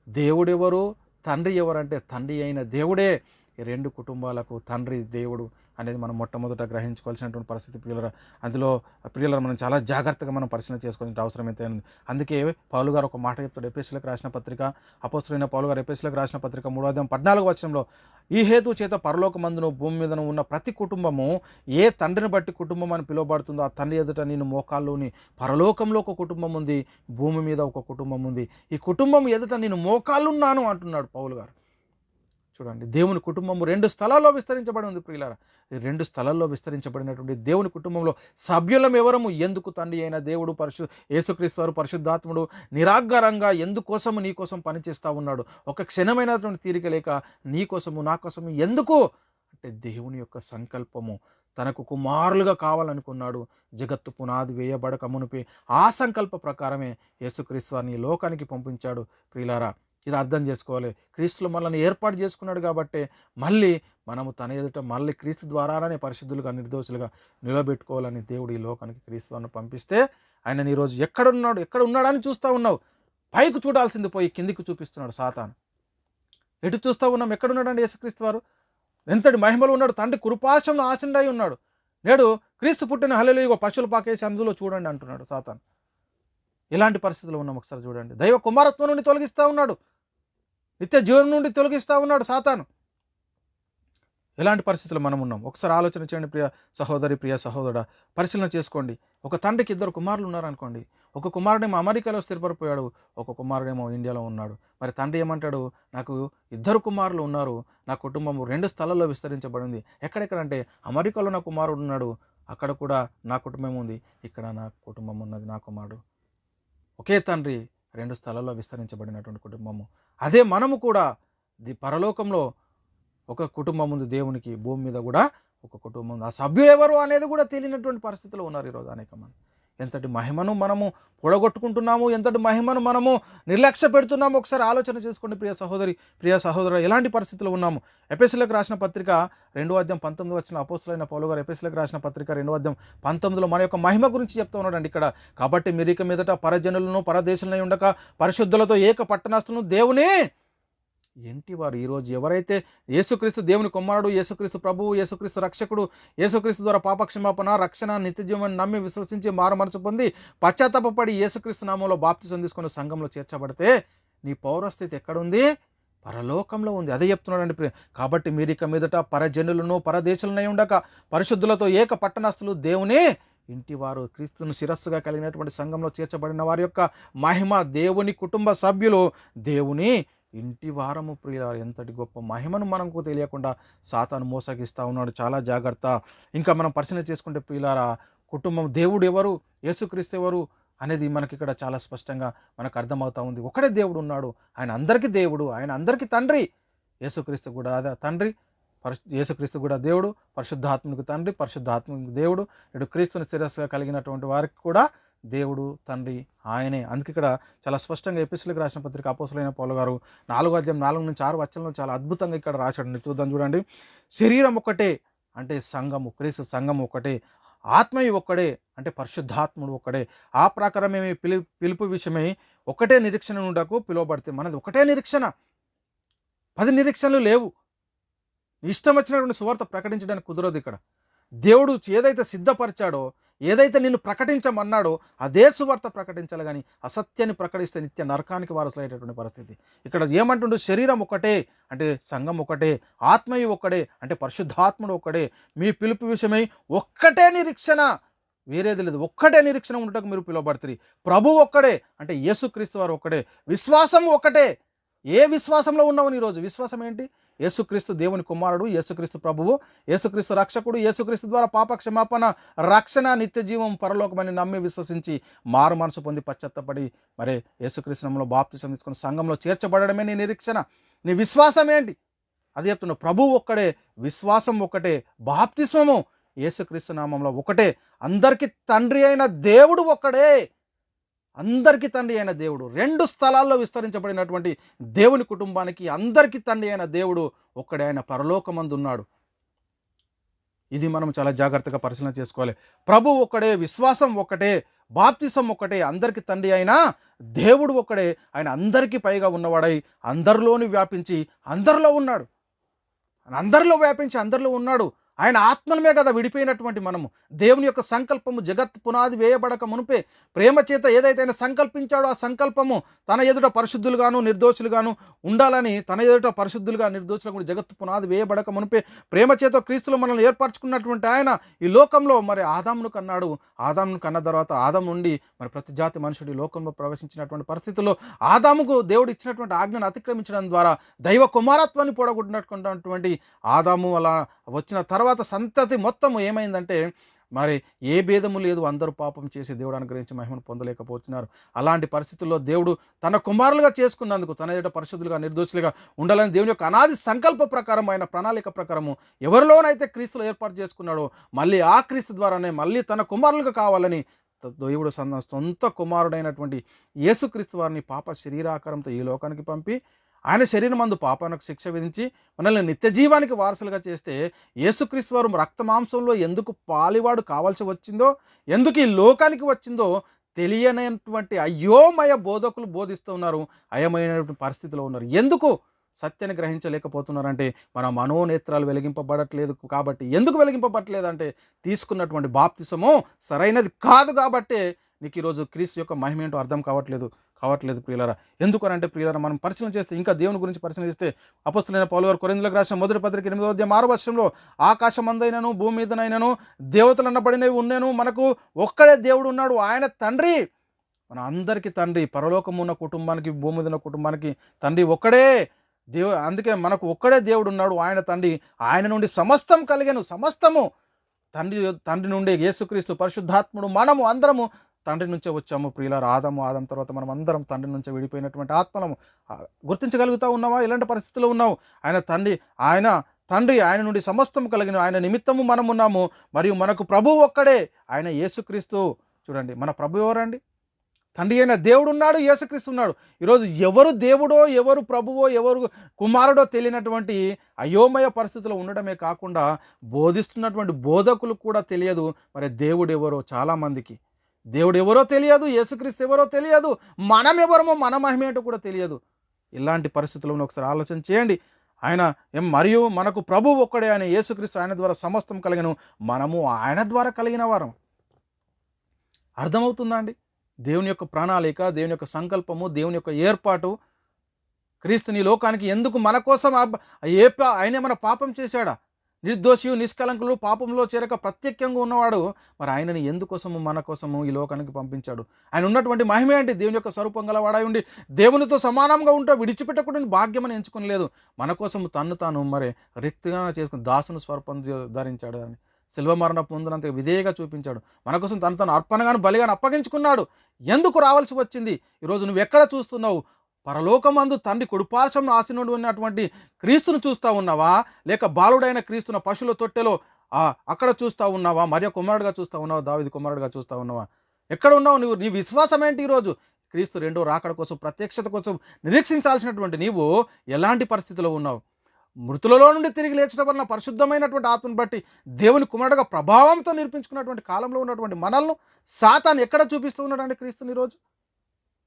దేవుడెవరు, తండ్రి ఎవరంటే తండ్రి అయిన దేవుడే ఈ 2 కుటుంబాలకు తండ్రి దేవుడు అనేది మనం మొట్టమొదట గ్రహించుకోవాల్సినటువంటి పరిస్థితి ప్రియులరా. అందులో ప్రియులరా మనం చాలా జాగ్రత్తగా మనం పరిశీలన చేసుకోవాల్సిన అవసరం అయితే ఉంది. అందుకే పౌలు గారు ఒక మాట చెప్తాడు. ఎఫెసీయులకు రాసిన పత్రిక, అపోస్తలుడైన పౌలు గారు ఎఫెసీయులకు రాసిన పత్రిక 3వ అధ్యాయం 14వ వచనంలో ఈ హేతు చేత పరలోకమందును భూమి మీదను ఉన్న ప్రతి కుటుంబము ఏ తండ్రిని బట్టి కుటుంబం అని పిలువబడుతుందో ఆ తండ్రి ఎదుట నేను మోకాల్లోని పరలోకంలో ఒక కుటుంబం ఉంది, భూమి మీద ఒక కుటుంబం ఉంది. ఈ కుటుంబం ఎదుట నేను మోకాళ్ళున్నాను అంటున్నాడు పౌలు గారు. చూడండి, దేవుని కుటుంబము 2 స్థలాల్లో విస్తరించబడి ఉంది ప్రియులారా. ఈ 2 స్థలాల్లో విస్తరించబడినటువంటి దేవుని కుటుంబంలో సభ్యులం ఎవరము? ఎందుకు తండ్రి అయిన దేవుడు యేసుక్రీస్తు వారు పరిశుద్ధాత్ముడు నిరాగారంగా ఎందుకోసము నీ కోసం పనిచేస్తూ ఉన్నాడు. ఒక క్షణమైనటువంటి తీరిక లేక నీ కోసము నా కోసము ఎందుకు అంటే దేవుని యొక్క సంకల్పము. తనకు కుమారులుగా కావాలనుకున్నాడు. జగత్తు పునాది వేయబడక మునిపే ఆ సంకల్ప ప్రకారమే యేసుక్రీస్తు వారిని లోకానికి పంపించాడు ప్రియులారా. ఇది అర్థం చేసుకోవాలి. క్రీస్తులో మనల్ని ఏర్పాటు చేసుకున్నాడు కాబట్టి మళ్ళీ మనము తన ఎదుట మళ్ళీ క్రీస్తు ద్వారానే పరిశుద్ధులుగా నిర్దోషులుగా నిలబెట్టుకోవాలని దేవుడు ఈ లోకానికి క్రీస్తుని పంపిస్తే ఆయన ఈరోజు ఎక్కడ ఉన్నాడని చూస్తూ ఉన్నావు. పైకి చూడాల్సింది పోయి కిందికి చూపిస్తున్నాడు సాతాను. ఎటు చూస్తూ ఉన్నాం? ఎక్కడున్నాడండి యేసుక్రీస్తు వారు? ఎంతటి మహిమలో ఉన్నాడు. తండ్రి కృపాశంలో ఆచండై ఉన్నాడు. నేడు క్రీస్తు పుట్టిన హల్లెలూయా పశువులు పాకేసి అందులో చూడండి అంటున్నాడు సాతాను. ఇలాంటి పరిస్థితులు ఉన్నాం. ఒకసారి చూడండి. దైవ కుమారత్వం నుండి తొలగిస్తూ ఉన్నాడు, నిత్య జీవం నుండి తొలగిస్తూ ఉన్నాడు సాతాను. ఎలాంటి పరిస్థితులు మనం ఉన్నాం ఒకసారి ఆలోచన చేయండి ప్రియ సహోదరి, ప్రియ సహోదరుడా. పరిశీలన చేసుకోండి. ఒక తండ్రికి 2 కుమారులు ఉన్నారనుకోండి. ఒక కుమారుడేమో అమెరికాలో స్థిరపడిపోయాడు, ఒక కుమారుడేమో ఇండియాలో ఉన్నాడు. మరి తండ్రి ఏమంటాడు? నాకు 2 కుమారులు ఉన్నారు, నా కుటుంబం 2 స్థలాల్లో విస్తరించబడింది. ఎక్కడెక్కడంటే అమెరికాలో నా కుమారుడు ఉన్నాడు, అక్కడ కూడా నా కుటుంబం ఉంది, ఇక్కడ నా కుటుంబం ఉన్నది, నా కుమారుడు. ఒకే తండ్రి 2 స్థలాల్లో విస్తరించబడినటువంటి కుటుంబము. అదే మనము కూడా పరలోకంలో ఒక కుటుంబం ఉంది దేవునికి, భూమి మీద కూడా ఒక కుటుంబం ఉంది. ఆ సభ్యులు ఎవరు అనేది కూడా తెలియనటువంటి పరిస్థితుల్లో ఉన్నారు ఈరోజు అనేక మంది. ఎంతటి మహిమను మనము పొడగొట్టుకుంటున్నాము, ఎంతటి మహిమను మనము నిర్లక్ష్య పెడుతున్నాము. ఒకసారి ఆలోచన చేసుకోండి ప్రియ సహోదరి, ప్రియ సహోదరు, ఎలాంటి పరిస్థితుల్లో ఉన్నాము. ఎఫెసీయులకు రాసిన పత్రిక 2:19 అపోస్తలుడైన పౌలు గారు ఎఫెసీయులకు రాసిన పత్రిక 2:19 మన యొక్క మహిమ గురించి చెప్తూ ఉన్నాడండి ఇక్కడ. కాబట్టి మీరు ఇక మీదట పరజనులను పరదేశులనై ఉండక పరిశుద్ధులతో ఏక పట్టణస్థులను దేవుని ఏంటి వారు. ఈరోజు ఎవరైతే యేసుక్రీస్తు దేవుని కుమారుడు, యేసుక్రీస్తు ప్రభువు, యేసుక్రీస్తు రక్షకుడు, యేసుక్రీస్తు ద్వారా పాపక్షమాపణ, రక్షణ, నిత్యజీవనం నమ్మి విశ్వసించి మారు మనసు పొంది పశ్చాత్తాపపడి యేసుక్రీస్తు నామంలో బాప్తిసం తీసుకొని సంఘంలో చేర్చబడితే నీ పౌరస్థితి ఎక్కడుంది? పరలోకంలో ఉంది. అదే చెప్తున్నాడండి. కాబట్టి మీరు ఇక మీదట పరజనులను పరదేశులనై ఉండక పరిశుద్ధులతో ఏక పట్టణస్థులు దేవుని ఇంటివారు, క్రీస్తును శిరస్సుగా కలిగినటువంటి సంఘంలో చేర్చబడిన వారి యొక్క మహిమ, దేవుని కుటుంబ సభ్యులు, దేవుని ఇంటి వారము. ప్రియులారా, ఎంతటి గొప్ప మహిమను మనకు తెలియకుండా సాతాను మోసగిస్తూ ఉన్నాడు. చాలా జాగ్రత్త. ఇంకా మనం పరిశీలన చేసుకుంటే ప్రియులారా, కుటుంబం, దేవుడు ఎవరు, యేసుక్రీస్తు ఎవరు అనేది మనకి ఇక్కడ చాలా స్పష్టంగా మనకు అర్థమవుతా ఉంది. ఒకడే దేవుడు ఉన్నాడు, ఆయన అందరికీ దేవుడు, ఆయన అందరికీ తండ్రి. యేసుక్రీస్తు కూడా తండ్రి, యేసుక్రీస్తు కూడా దేవుడు, పరిశుద్ధాత్మకు తండ్రి, పరిశుద్ధాత్మకు దేవుడు. ఇటు క్రీస్తుని శిరస్సుగా కలిగినటువంటి వారికి కూడా దేవుడు తండ్రి ఆయనే. అందుకే ఇక్కడ చాలా స్పష్టంగా ఎఫెసీయులకు రాసిన పత్రిక అపోస్తలుడైన పౌలు గారు 4:4-6 చాలా అద్భుతంగా ఇక్కడ రాశాడండి. చూడండి. శరీరం ఒకటే అంటే సంఘము, క్రీస్తు సంఘం ఒకటే, ఆత్మయు ఒక్కడే అంటే పరిశుద్ధాత్ముడు ఒక్కడే. ఆ ప్రకారమే పిలుపు విషయమై ఒకటే నిరీక్షణ ఉండకు పిలువబడితే మనది ఒకటే నిరీక్షణ, 10 నిరీక్షణలు లేవు. ఇష్టం వచ్చినటువంటి సువార్త ప్రకటించడానికి కుదరదు. ఇక్కడ దేవుడు ఏదైతే సిద్ధపరిచాడో, ఏదైతే నిన్ను ప్రకటించమన్నాడో అదే సువార్త ప్రకటించాలి. కానీ అసత్యాన్ని ప్రకటిస్తే నిత్య నరకానికి వారసులయ్యేటటువంటి పరిస్థితి. ఇక్కడ ఏమంటుండు? శరీరం ఒకటే అంటే సంఘం ఒకటే, ఆత్మయు ఒక్కడే అంటే పరిశుద్ధాత్ముడు ఒక్కడే, మీ పిలుపు విషయమై ఒక్కటే నిరీక్షణ, వేరేది లేదు, ఒక్కటే నిరీక్షణ ఉండటకు మీరు పిలువబడుతుంది. ప్రభు ఒక్కడే అంటే యేసుక్రీస్తు వారు ఒక్కడే, విశ్వాసం ఒక్కటే. ఏ విశ్వాసంలో ఉన్నావు ఈరోజు? విశ్వాసం ఏంటి? యేసుక్రీస్తు దేవుని కుమారుడు, యేసుక్రీస్తు ప్రభువు, యేసుక్రీస్తు రక్షకుడు, యేసుక్రీస్తు ద్వారా పాప క్షమాపణ, రక్షణ, నిత్య జీవం, పరలోకమని నమ్మి విశ్వసించి మారు మనసు పొంది పశ్చాత్తపడి మరి యేసుక్రీస్తు నామములో బాప్తిసం తీసుకొని సంఘంలో చేర్చబడడమే నీ నిరీక్షణ. నీ విశ్వాసం ఏంటి? అది చెప్తున్నా. ప్రభువు ఒక్కడే, విశ్వాసం ఒక్కటే, బాప్తిస్మము యేసుక్రీస్తు నామంలో ఒకటే, అందరికీ తండ్రి అయిన దేవుడు ఒక్కడే, అందరికీ తండ్రి అయిన దేవుడు. 2 స్థలాల్లో విస్తరించబడినటువంటి దేవుని కుటుంబానికి అందరికీ తండ్రి అయిన దేవుడు ఒక్కడే, ఆయన పరలోకమందు ఉన్నాడు. ఇది మనం చాలా జాగ్రత్తగా పరిశీలన చేసుకోవాలి. ప్రభు ఒక్కడే, విశ్వాసం ఒక్కటే, బాప్తిసం ఒక్కటే, అందరికీ తండ్రి అయిన దేవుడు ఒక్కడే. ఆయన అందరికీ పైగా ఉన్నవాడై అందరిలోని వ్యాపించి అందరిలో ఉన్నాడు. అందరిలో వ్యాపించి అందరిలో ఉన్నాడు. ఆయన ఆత్మలమే కదా విడిపోయినటువంటి మనము. దేవుని యొక్క సంకల్పము జగత్ పునాది వేయబడక మునుపే ప్రేమ చేత ఏదైతే ఆయన సంకల్పించాడో ఆ సంకల్పము తన ఎదుట పరిశుద్ధులుగాను నిర్దోషులుగాను ఉండాలని, తన ఎదుట పరిశుద్ధులుగా నిర్దోషులుగా జగత్తు పునాది వేయబడక మునుపే ప్రేమ చేత క్రీస్తులో మనల్ని ఏర్పరచుకున్నటువంటి ఆయన ఈ లోకంలో మరి ఆదామును కన్నాడు. ఆదామును కన్న తర్వాత ఆదాము నుండి మరి ప్రతి జాతి మనుషుడు లోకంలో ప్రవేశించినటువంటి పరిస్థితుల్లో ఆదాముకు దేవుడు ఇచ్చినటువంటి ఆజ్ఞను అతిక్రమించడం ద్వారా దైవ కుమారత్వాన్ని పొడగొట్టినటువంటి ఆదాము అలా వచ్చిన తర్వాత సంతతి మొత్తం ఏమైందంటే మరి ఏ భేదము లేదు, అందరూ పాపం చేసి దేవుడు అనుగ్రహించి మహిమను పొందలేకపోతున్నారు. అలాంటి పరిస్థితుల్లో దేవుడు తన కుమారులుగా చేసుకున్నందుకు తన ఎదుట పరిశుద్ధులుగా నిర్దోషులుగా ఉండాలని దేవుని యొక్క అనాది సంకల్ప ప్రకారం, ఆయన ప్రణాళిక ప్రకారము ఎవరిలోనైతే క్రీస్తులో ఏర్పాటు చేసుకున్నాడో మళ్ళీ ఆ క్రీస్తు ద్వారానే మళ్ళీ తన కుమారులుగా కావాలని దేవుడు సొంత కుమారుడైనటువంటి యేసుక్రీస్తు వారిని పాప శరీరాకారంతో ఈ లోకానికి పంపి ఆయన శరీరం మందు పాపానికి శిక్ష విధించి మనల్ని నిత్య జీవానికి వారసులుగా చేస్తే యేసుక్రీస్తు వారు రక్తమాంసంలో ఎందుకు పాలివాడు కావాల్సి వచ్చిందో, ఎందుకు ఈ లోకానికి వచ్చిందో తెలియనటువంటి అయోమయ బోధకులు బోధిస్తూ ఉన్నారు. అయమైనటువంటి పరిస్థితిలో ఉన్నారు. ఎందుకు సత్యాన్ని గ్రహించలేకపోతున్నారంటే మన మనోనేత్రాలు వెలిగింపబడట్లేదు కాబట్టి. ఎందుకు వెలిగింపబడట్లేదంటే తీసుకున్నటువంటి బాప్తిసము సరైనది కాదు కాబట్టి నీకు ఈరోజు క్రీస్తు యొక్క మహిమ ఏంటో అర్థం కావట్లేదు ప్రియులారా. ఎందుకనంటే ప్రియులారా, మనం పరిశీలన చేస్తే, ఇంకా దేవుని గురించి పరిశీలన చేస్తే అపోస్తలుడైన పౌలు గారు కొరింథీయులకు రాసిన మొదటి పత్రిక 8:6 ఆకాశం అందైనను భూమి మీదనైనను దేవతలు అన్నబడినవి ఉన్నను మనకు ఒక్కడే దేవుడు ఉన్నాడు, ఆయన తండ్రి, మన అందరికీ తండ్రి. పరలోకమున్న కుటుంబానికి భూమి మీద ఉన్న కుటుంబానికి తండ్రి ఒక్కడే అందుకే మనకు ఒక్కడే దేవుడు ఉన్నాడు, ఆయన తండ్రి. ఆయన నుండి సమస్తం కలిగెను. సమస్తము తండ్రి నుండి యేసుక్రీస్తు పరిశుద్ధాత్ముడు మనము అందరము తండ్రి నుంచే వచ్చాము ప్రియులారా. ఆదాం తర్వాత మనం అందరం తండ్రి నుంచే విడిపోయినటువంటి ఆత్మలము. గుర్తించగలుగుతా ఉన్నావా? ఇలాంటి పరిస్థితుల్లో ఉన్నావు. ఆయన తండ్రి ఆయన నుండి సమస్తం కలిగిన ఆయన నిమిత్తము మనం ఉన్నాము. మరియు మనకు ప్రభువు ఒక్కడే, ఆయన యేసుక్రీస్తు చూడండి మన ప్రభు ఎవరండి? తండ్రి అయిన దేవుడు ఉన్నాడు, యేసుక్రీస్తు ఉన్నాడు. ఈరోజు ఎవరు దేవుడో, ఎవరు ప్రభువో, ఎవరు కుమారుడో తెలియనటువంటి అయోమయ పరిస్థితుల్లో ఉండడమే కాకుండా బోధిస్తున్నటువంటి బోధకులు కూడా తెలియదు మరి దేవుడు ఎవరో. చాలామందికి దేవుడు ఎవరో తెలియదు, యేసుక్రీస్తు ఎవరో తెలియదు, మనం ఎవరమో, మన మహిమ ఏంటో కూడా తెలియదు. ఇలాంటి పరిస్థితులను ఒకసారి ఆలోచన చేయండి. ఆయన మరియు మనకు ప్రభు ఒక్కడే, ఆయన యేసుక్రీస్తు, ఆయన ద్వారా సమస్తం కలిగను, మనము ఆయన ద్వారా కలిగిన వారం. అర్థమవుతుందా అండి? దేవుని యొక్క ప్రణాళిక, దేవుని యొక్క సంకల్పము, దేవుని యొక్క ఏర్పాటు. క్రీస్తుని లోకానికి ఎందుకు మన కోసం ఆయన మన పాపం చేశాడా? నిర్దోషి నిష్కలంకులు పాపంలో చేరక ప్రత్యేకంగా ఉన్నవాడు మరి ఆయనని ఎందుకోసము మన కోసము ఈ లోకానికి పంపించాడు? ఆయన ఉన్నటువంటి మహిమ ఏంటి? దేవుని యొక్క స్వరూపం గలవాడై ఉండి దేవునితో సమానంగా ఉంటే విడిచిపెట్టకుండా భాగ్యమని ఎంచుకోలేదు. మన కోసం తన్ను తాను మరి రిక్తిగా చేసుకుని దాసుని స్వరూపం ధరించాడు అని శిల్వ మరణ పొందినంత విధేయగా చూపించాడు. మన కోసం తను అర్పణగాను బలిగాను అప్పగించుకున్నాడు. ఎందుకు రావాల్సి వచ్చింది? ఈరోజు నువ్వు ఎక్కడ చూస్తున్నావు? పరలోకమందు తండ్రి కుడిపార్శ్వం ఆసీనుడు ఉన్నటువంటి క్రీస్తును చూస్తూ ఉన్నావా? లేక బాలుడైన క్రీస్తున పశువుల తొట్టెలో అక్కడ చూస్తూ ఉన్నావా? మరియ కుమారుడుగా చూస్తూ ఉన్నావా? దావీదు కుమారుడుగా చూస్తూ ఉన్నావా? ఎక్కడ ఉన్నావు నువ్వు? నీ విశ్వాసం ఏంటి? ఈరోజు క్రీస్తు రెండో రాకడ కోసం, ప్రత్యక్షత కోసం నిరీక్షించాల్సినటువంటి నీవు ఎలాంటి పరిస్థితిలో ఉన్నావు? మృతులలో నుండి తిరిగి లేచడం వలన పరిశుద్ధమైనటువంటి ఆత్మను బట్టి దేవుని కుమారుడుగా ప్రభావంతో నిరూపించుకున్నటువంటి కాలంలో ఉన్నటువంటి మనల్ని సాతాను ఎక్కడ చూపిస్తూ ఉన్నాడండి క్రీస్తుని? ఈరోజు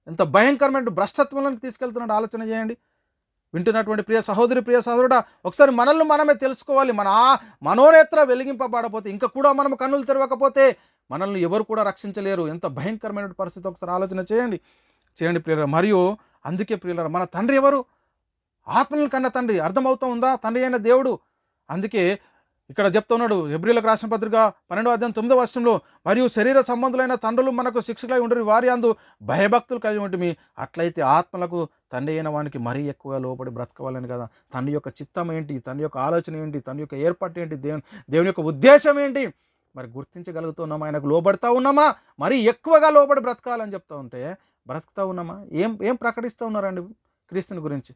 ఎంత భయంకరమైన భ్రష్టత్వంలోకి తీసుకెళ్తున్నాడు ఆలోచన చేయండి. వింటున్నటువంటి ప్రియ సహోదరి, ప్రియ సహోదరుడా, ఒకసారి మనల్ని మనమే తెలుసుకోవాలి. మన మనోనేత్ర వెలిగింపబడపోతే, ఇంకా కూడా మనం కన్నులు తెరవకపోతే మనల్ని ఎవరు కూడా రక్షించలేరు. ఎంత భయంకరమైన పరిస్థితి ఒకసారి ఆలోచన చేయండి ప్రియులారా. మరియు అందుకే ప్రియులారా, మన తండ్రి ఎవరు? ఆత్మలను కన్న తండ్రి. అర్థమవుతూ ఉందా? తండ్రి అయిన దేవుడు. అందుకే ఇక్కడ చెప్తున్నాడు హెబ్రీయులకు రాసిన పత్రిక 12వ అధ్యాయం 9వ వచనంలో, మరియు శరీర సంబంధులైన తండ్రులు మనకు శిక్షకులై ఉండరు, వారి అందు భయభక్తులు కలిగి ఉంటుంది, అట్లయితే ఆత్మలకు తండ్రి అయిన వానికి మరీ ఎక్కువగా లోపడి బ్రతకవాలని కదా. తండ్రి యొక్క చిత్తం ఏంటి? తండ్రి యొక్క ఆలోచన ఏంటి? తండ్రి యొక్క ఏర్పాటు ఏంటి? దేవుని యొక్క ఉద్దేశం ఏంటి? మరి గుర్తించగలుగుతున్నామా? ఆయనకు లోబడతా ఉన్నామా? మరీ ఎక్కువగా లోబడి బ్రతకాలని చెప్తా ఉంటే బ్రతుకుతా ఉన్నామా? ఏం ప్రకటిస్తూ ఉన్నారండి క్రీస్తుని గురించి?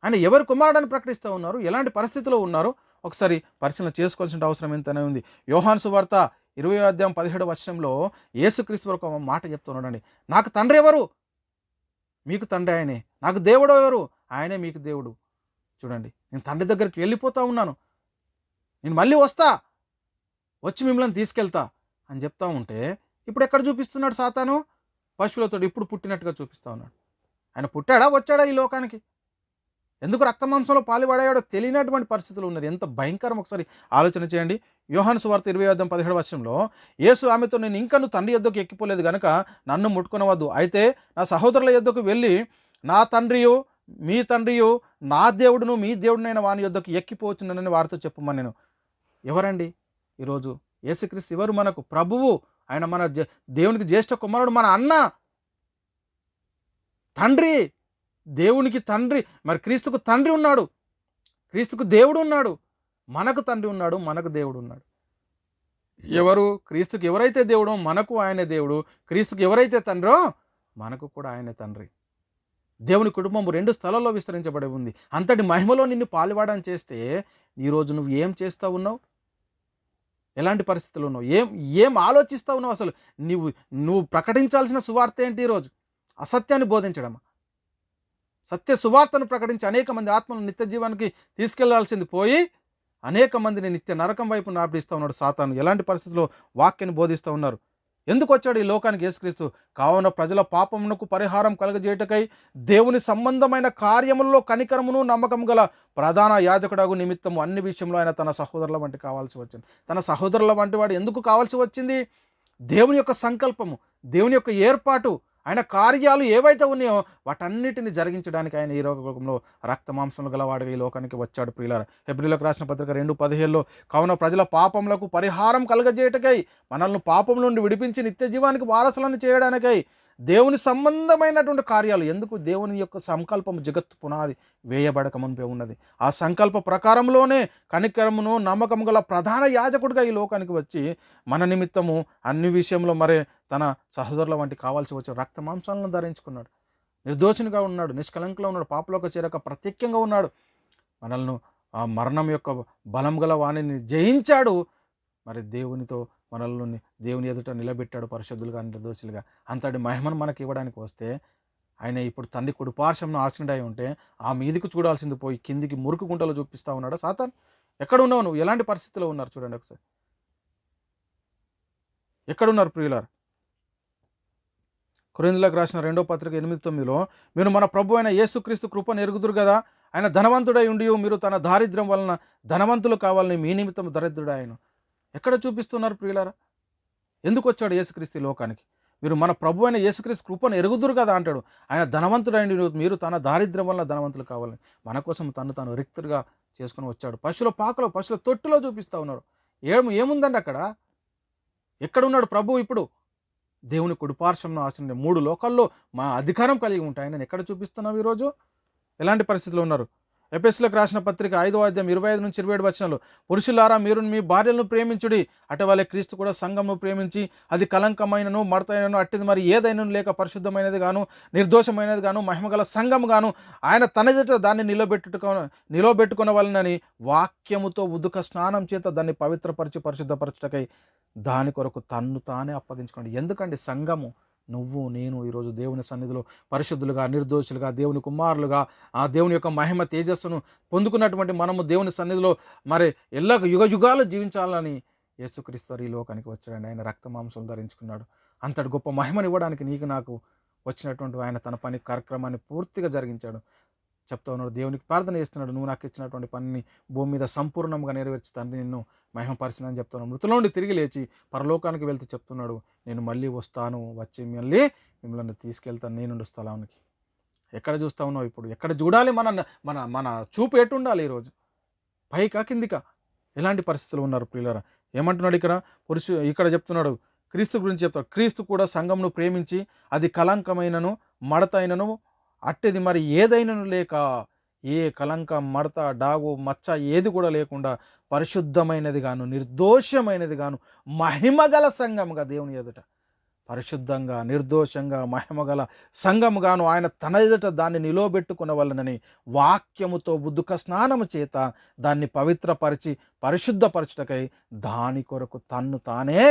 ఆయన ఎవరు కుమారుడని ప్రకటిస్తూ ఉన్నారు? ఎలాంటి పరిస్థితిలో ఉన్నారు? ఒకసారి పరిశీలన చేసుకోవాల్సిన అవసరం ఎంతనే ఉంది. యోహాను సువార్త 20వ అధ్యాయం 17వ వచనంలో యేసుక్రీస్తు ఒక మాట చెప్తున్నాడండి. నాకు తండ్రి ఎవరు? మీకు తండ్రి ఆయనే. నాకు దేవుడు ఎవరు? ఆయనే మీకు దేవుడు. చూడండి, నేను తండ్రి దగ్గరికి వెళ్ళిపోతా ఉన్నాను, నేను మళ్ళీ వస్తా, వచ్చి మిమ్మల్ని తీసుకెళ్తా అని చెప్తా ఉంటే ఇప్పుడు ఎక్కడ చూపిస్తున్నాడు సాతాను? పశువులతో ఇప్పుడు పుట్టినట్టుగా చూపిస్తా ఉన్నాడు. ఆయన పుట్టాడా, వచ్చాడా ఈ లోకానికి? ఎందుకు రక్తమాంసంలో పాలుపడాడో తెలియనటువంటి పరిస్థితులు ఉన్నది. ఎంత భయంకరం ఒకసారి ఆలోచన చేయండి. యోహాను సువార్త 20వ అధ్యాయం 17వ వచనంలో యేసు ఆమెతో, నేను ఇంకా నువ్వు తండ్రి యొద్దకు ఎక్కిపోలేదు గనుక నన్ను ముట్టుకొనవద్దు, అయితే నా సహోదరుల యొద్దకు వెళ్ళి నా తండ్రియు మీ తండ్రియు నా దేవుడును మీ దేవుడినైన వాని యొద్దకు ఎక్కిపోతున్నానని వారితో చెప్పమని. నేను ఎవరండి ఈరోజు? యేసుక్రీస్తు ఎవరు? మనకు ప్రభువు. ఆయన మన దేవునికి జ్యేష్ఠ కుమారుడు, మన అన్న, తండ్రి, దేవునికి తండ్రి. మరి క్రీస్తుకు తండ్రి ఉన్నాడు, క్రీస్తుకు దేవుడు ఉన్నాడు, మనకు తండ్రి ఉన్నాడు, మనకు దేవుడు ఉన్నాడు. ఎవరు? క్రీస్తుకు ఎవరైతే దేవుడో మనకు ఆయనే దేవుడు, క్రీస్తుకు ఎవరైతే తండ్రో మనకు కూడా ఆయనే తండ్రి. దేవుని కుటుంబం 2 స్థలాల్లో విస్తరించబడి ఉంది. అంతటి మహిమలో నిన్ను పాలువాడని చేస్తే ఈరోజు నువ్వు ఏం చేస్తూ ఉన్నావు? ఎలాంటి పరిస్థితుల్లో ఉన్నావు? ఏం ఆలోచిస్తూ ఉన్నావు? అసలు నువ్వు ప్రకటించాల్సిన సువార్త ఏంటి ఈరోజు? అసత్యాన్ని బోధించడమా? సత్య సువార్తను ప్రకటించి అనేక మంది ఆత్మలను నిత్య జీవానికి తీసుకెళ్లాల్సింది పోయి అనేక మందిని నిత్య నరకం వైపు నడిపిస్తూ ఉన్నాడు సాతాను. ఎలాంటి పరిస్థితుల్లో వాక్యాన్ని బోధిస్తూ ఉన్నారు? ఎందుకు వచ్చాడు ఈ లోకానికి యేసుక్రీస్తు? కావున ప్రజల పాపమునకు పరిహారం కలుగజేయటకై దేవుని సంబంధమైన కార్యములలో కనికరమును నమ్మకం గల ప్రధాన యాజకుడగు నిమిత్తము అన్ని విషయంలో ఆయన తన సహోదరుల వంటి కావాల్సి వచ్చింది. తన సహోదరుల వంటి వాడు ఎందుకు కావాల్సి వచ్చింది? దేవుని యొక్క సంకల్పము, దేవుని యొక్క ఏర్పాటు, ఆయన కార్యాలు ఏవైతే ఉన్నాయో వాటన్నిటిని జరిగించడానికి ఆయన ఈ లోకంలో రక్త మాంసములు గలవాడుగా ఈ లోకానికి వచ్చాడు. ప్రియులారా, హెబ్రీయులకు రాసిన పత్రిక 2:17లో, కావున ప్రజల పాపములకు పరిహారం కలుగజేయటకై మనల్ని పాపం నుండి విడిపించి నిత్య జీవానికి వారసులను చేయడానికై దేవుని సంబంధమైనటువంటి కార్యాలు. ఎందుకు? దేవుని యొక్క సంకల్పం జగత్తు పునాది వేయబడక మునిపే ఉన్నది. ఆ సంకల్ప ప్రకారంలోనే కనికరమును నమ్మకము గల ప్రధాన యాజకుడిగా ఈ లోకానికి వచ్చి మన నిమిత్తము అన్ని విషయంలో మరే తన సహోదరుల వంటి కావాల్సి వచ్చే రక్త మాంసాలను ధరించుకున్నాడు. నిర్దోషినిగా ఉన్నాడు, నిష్కలంకలో ఉన్నాడు, పాపలోకి చేరక ప్రత్యేకంగా ఉన్నాడు. మనల్ని ఆ మరణం యొక్క బలం గల వాణిని జయించాడు. మరి దేవునితో మనల్ని దేవుని ఎదుట నిలబెట్టాడు పరిశుద్ధులుగా నిర్దోషులుగా. అంతటి మహిమను మనకి ఇవ్వడానికి వస్తే ఆయన ఇప్పుడు తండ్రి కుడిపార్శ్వంలో ఆసీనుడై ఉంటే ఆ మీదికి చూడాల్సింది పోయి కిందికి మురికి గుంటలో చూపిస్తా ఉన్నాడా సాతాన్? ఎక్కడ ఉన్నావు నువ్వు? ఎలాంటి పరిస్థితిలో ఉన్నారు చూడండి ఒకసారి. ఎక్కడున్నారు ప్రియులారా? కొరింథీయులకు రాసిన 2వ పత్రిక 8:9 మీరు మన ప్రభు అయిన యేసుక్రీస్తు కృపను ఎరుగుదురు కదా, ఆయన ధనవంతుడై ఉండి మీరు తన దారిద్ర్యం వలన ధనవంతులు కావాలని మీ నిమిత్తం దరిద్రుడు ఆయన. ఎక్కడ చూపిస్తున్నారు ప్రియులారా? ఎందుకు వచ్చాడు యేసుక్రీస్తు ఈ లోకానికి? మీరు మన ప్రభు అయిన యేసుక్రీస్తు కృపను ఎరుగుదురు కదా అంటాడు. ఆయన ధనవంతుడైండి మీరు తన దారిద్ర్యం వలన ధనవంతులు కావాలని మన కోసం తాను రిక్తుడిగా చేసుకుని వచ్చాడు. పశువుల పాకలో, పశువుల తొట్టులో చూపిస్తూ ఉన్నాడు. ఏముందండి అక్కడ? ఎక్కడున్నాడు ప్రభు ఇప్పుడు? దేవుని కుడిపార్శ్వంలో ఆసీనుడై 3 లోకాల్లో మా అధికారం కలిగి ఉంటాయి. నేను ఎక్కడ చూపిస్తున్నావు ఈరోజు? ఎలాంటి పరిస్థితుల్లో ఉన్నారు? ఎఫెసీయులకు రాసిన పత్రిక 5వ అధ్యాయం 25-27 వచనాలు, పురుషులారా మీరు మీ భార్యలను ప్రేమించుడి, అటువలే క్రీస్తు కూడా సంఘమును ప్రేమించి అది కలంకమైనను మడతైనను అట్టిది మరి ఏదైనా లేక పరిశుద్ధమైనది గాను నిర్దోషమైనది గాను మహిమగల సంఘము గాను ఆయన తన ఎదుట దాన్ని నిలబెట్టుకునవలనని వాక్యముతో ఉదుక స్నానం చేత దాన్ని పవిత్రపరిచి పరిశుద్ధపరచుటకై దాని కొరకు తన్ను తానే అప్పగించుకోండి. ఎందుకండి సంఘము? నువ్వు నేను ఈరోజు దేవుని సన్నిధిలో పరిశుద్ధులుగా నిర్దోషులుగా దేవుని కుమారులుగా ఆ దేవుని యొక్క మహిమ తేజస్సును పొందుకున్నటువంటి మనము దేవుని సన్నిధిలో మరి యుగాలు జీవించాలని యేసుక్రీస్తు ఈ లోకానికి వచ్చాడండి. ఆయన రక్తమాంసం ధరించుకున్నాడు. అంతటి గొప్ప మహిమను ఇవ్వడానికి నీకు నాకు వచ్చినటువంటి ఆయన తన పని కార్యక్రమాన్ని పూర్తిగా జరిగించాడు. చెప్తా ఉన్నాడు, దేవునికి ప్రార్థన చేస్తున్నాడు, నువ్వు నాకు ఇచ్చినటువంటి పనిని భూమి మీద సంపూర్ణంగా నెరవేర్చి తండ్రి నిన్ను మహిమపరిచినని చెప్తున్నాడు. మృతుల నుండి తిరిగి లేచి పరలోకానికి వెళ్తూ చెప్తున్నాడు, నేను మళ్ళీ వస్తాను, వచ్చి మిమ్మల్ని తీసుకెళ్తాను నేనుండు స్థలానికి. ఎక్కడ చూస్తా ఉన్నావు ఇప్పుడు? ఎక్కడ చూడాలి? మన మన మన చూపు ఎటు ఉండాలి ఈరోజు? పైకా కిందికా? ఎలాంటి పరిస్థితులు ఉన్నారు ప్రియులారా? ఏమంటున్నాడు ఇక్కడ చెప్తున్నాడు, క్రీస్తు గురించి చెప్తాడు. క్రీస్తు కూడా సంఘంను ప్రేమించి అది కలంకమైనను మడతైనను అట్టేది మరి ఏదైనను లేక, ఏ కలంక మడత డాగు మచ్చ ఏది కూడా లేకుండా పరిశుద్ధమైనది గాను నిర్దోషమైనది గాను మహిమగల సంఘముగా దేవుని ఎదుట పరిశుద్ధంగా నిర్దోషంగా మహిమగల సంఘముగాను ఆయన తన ఎదుట దాన్ని నిలవబెట్టుకునవలనని వాక్యముతో ఉదుక స్నానము చేత దాన్ని పవిత్రపరిచి పరిశుద్ధపరచుటకై దాని కొరకు తన్ను తానే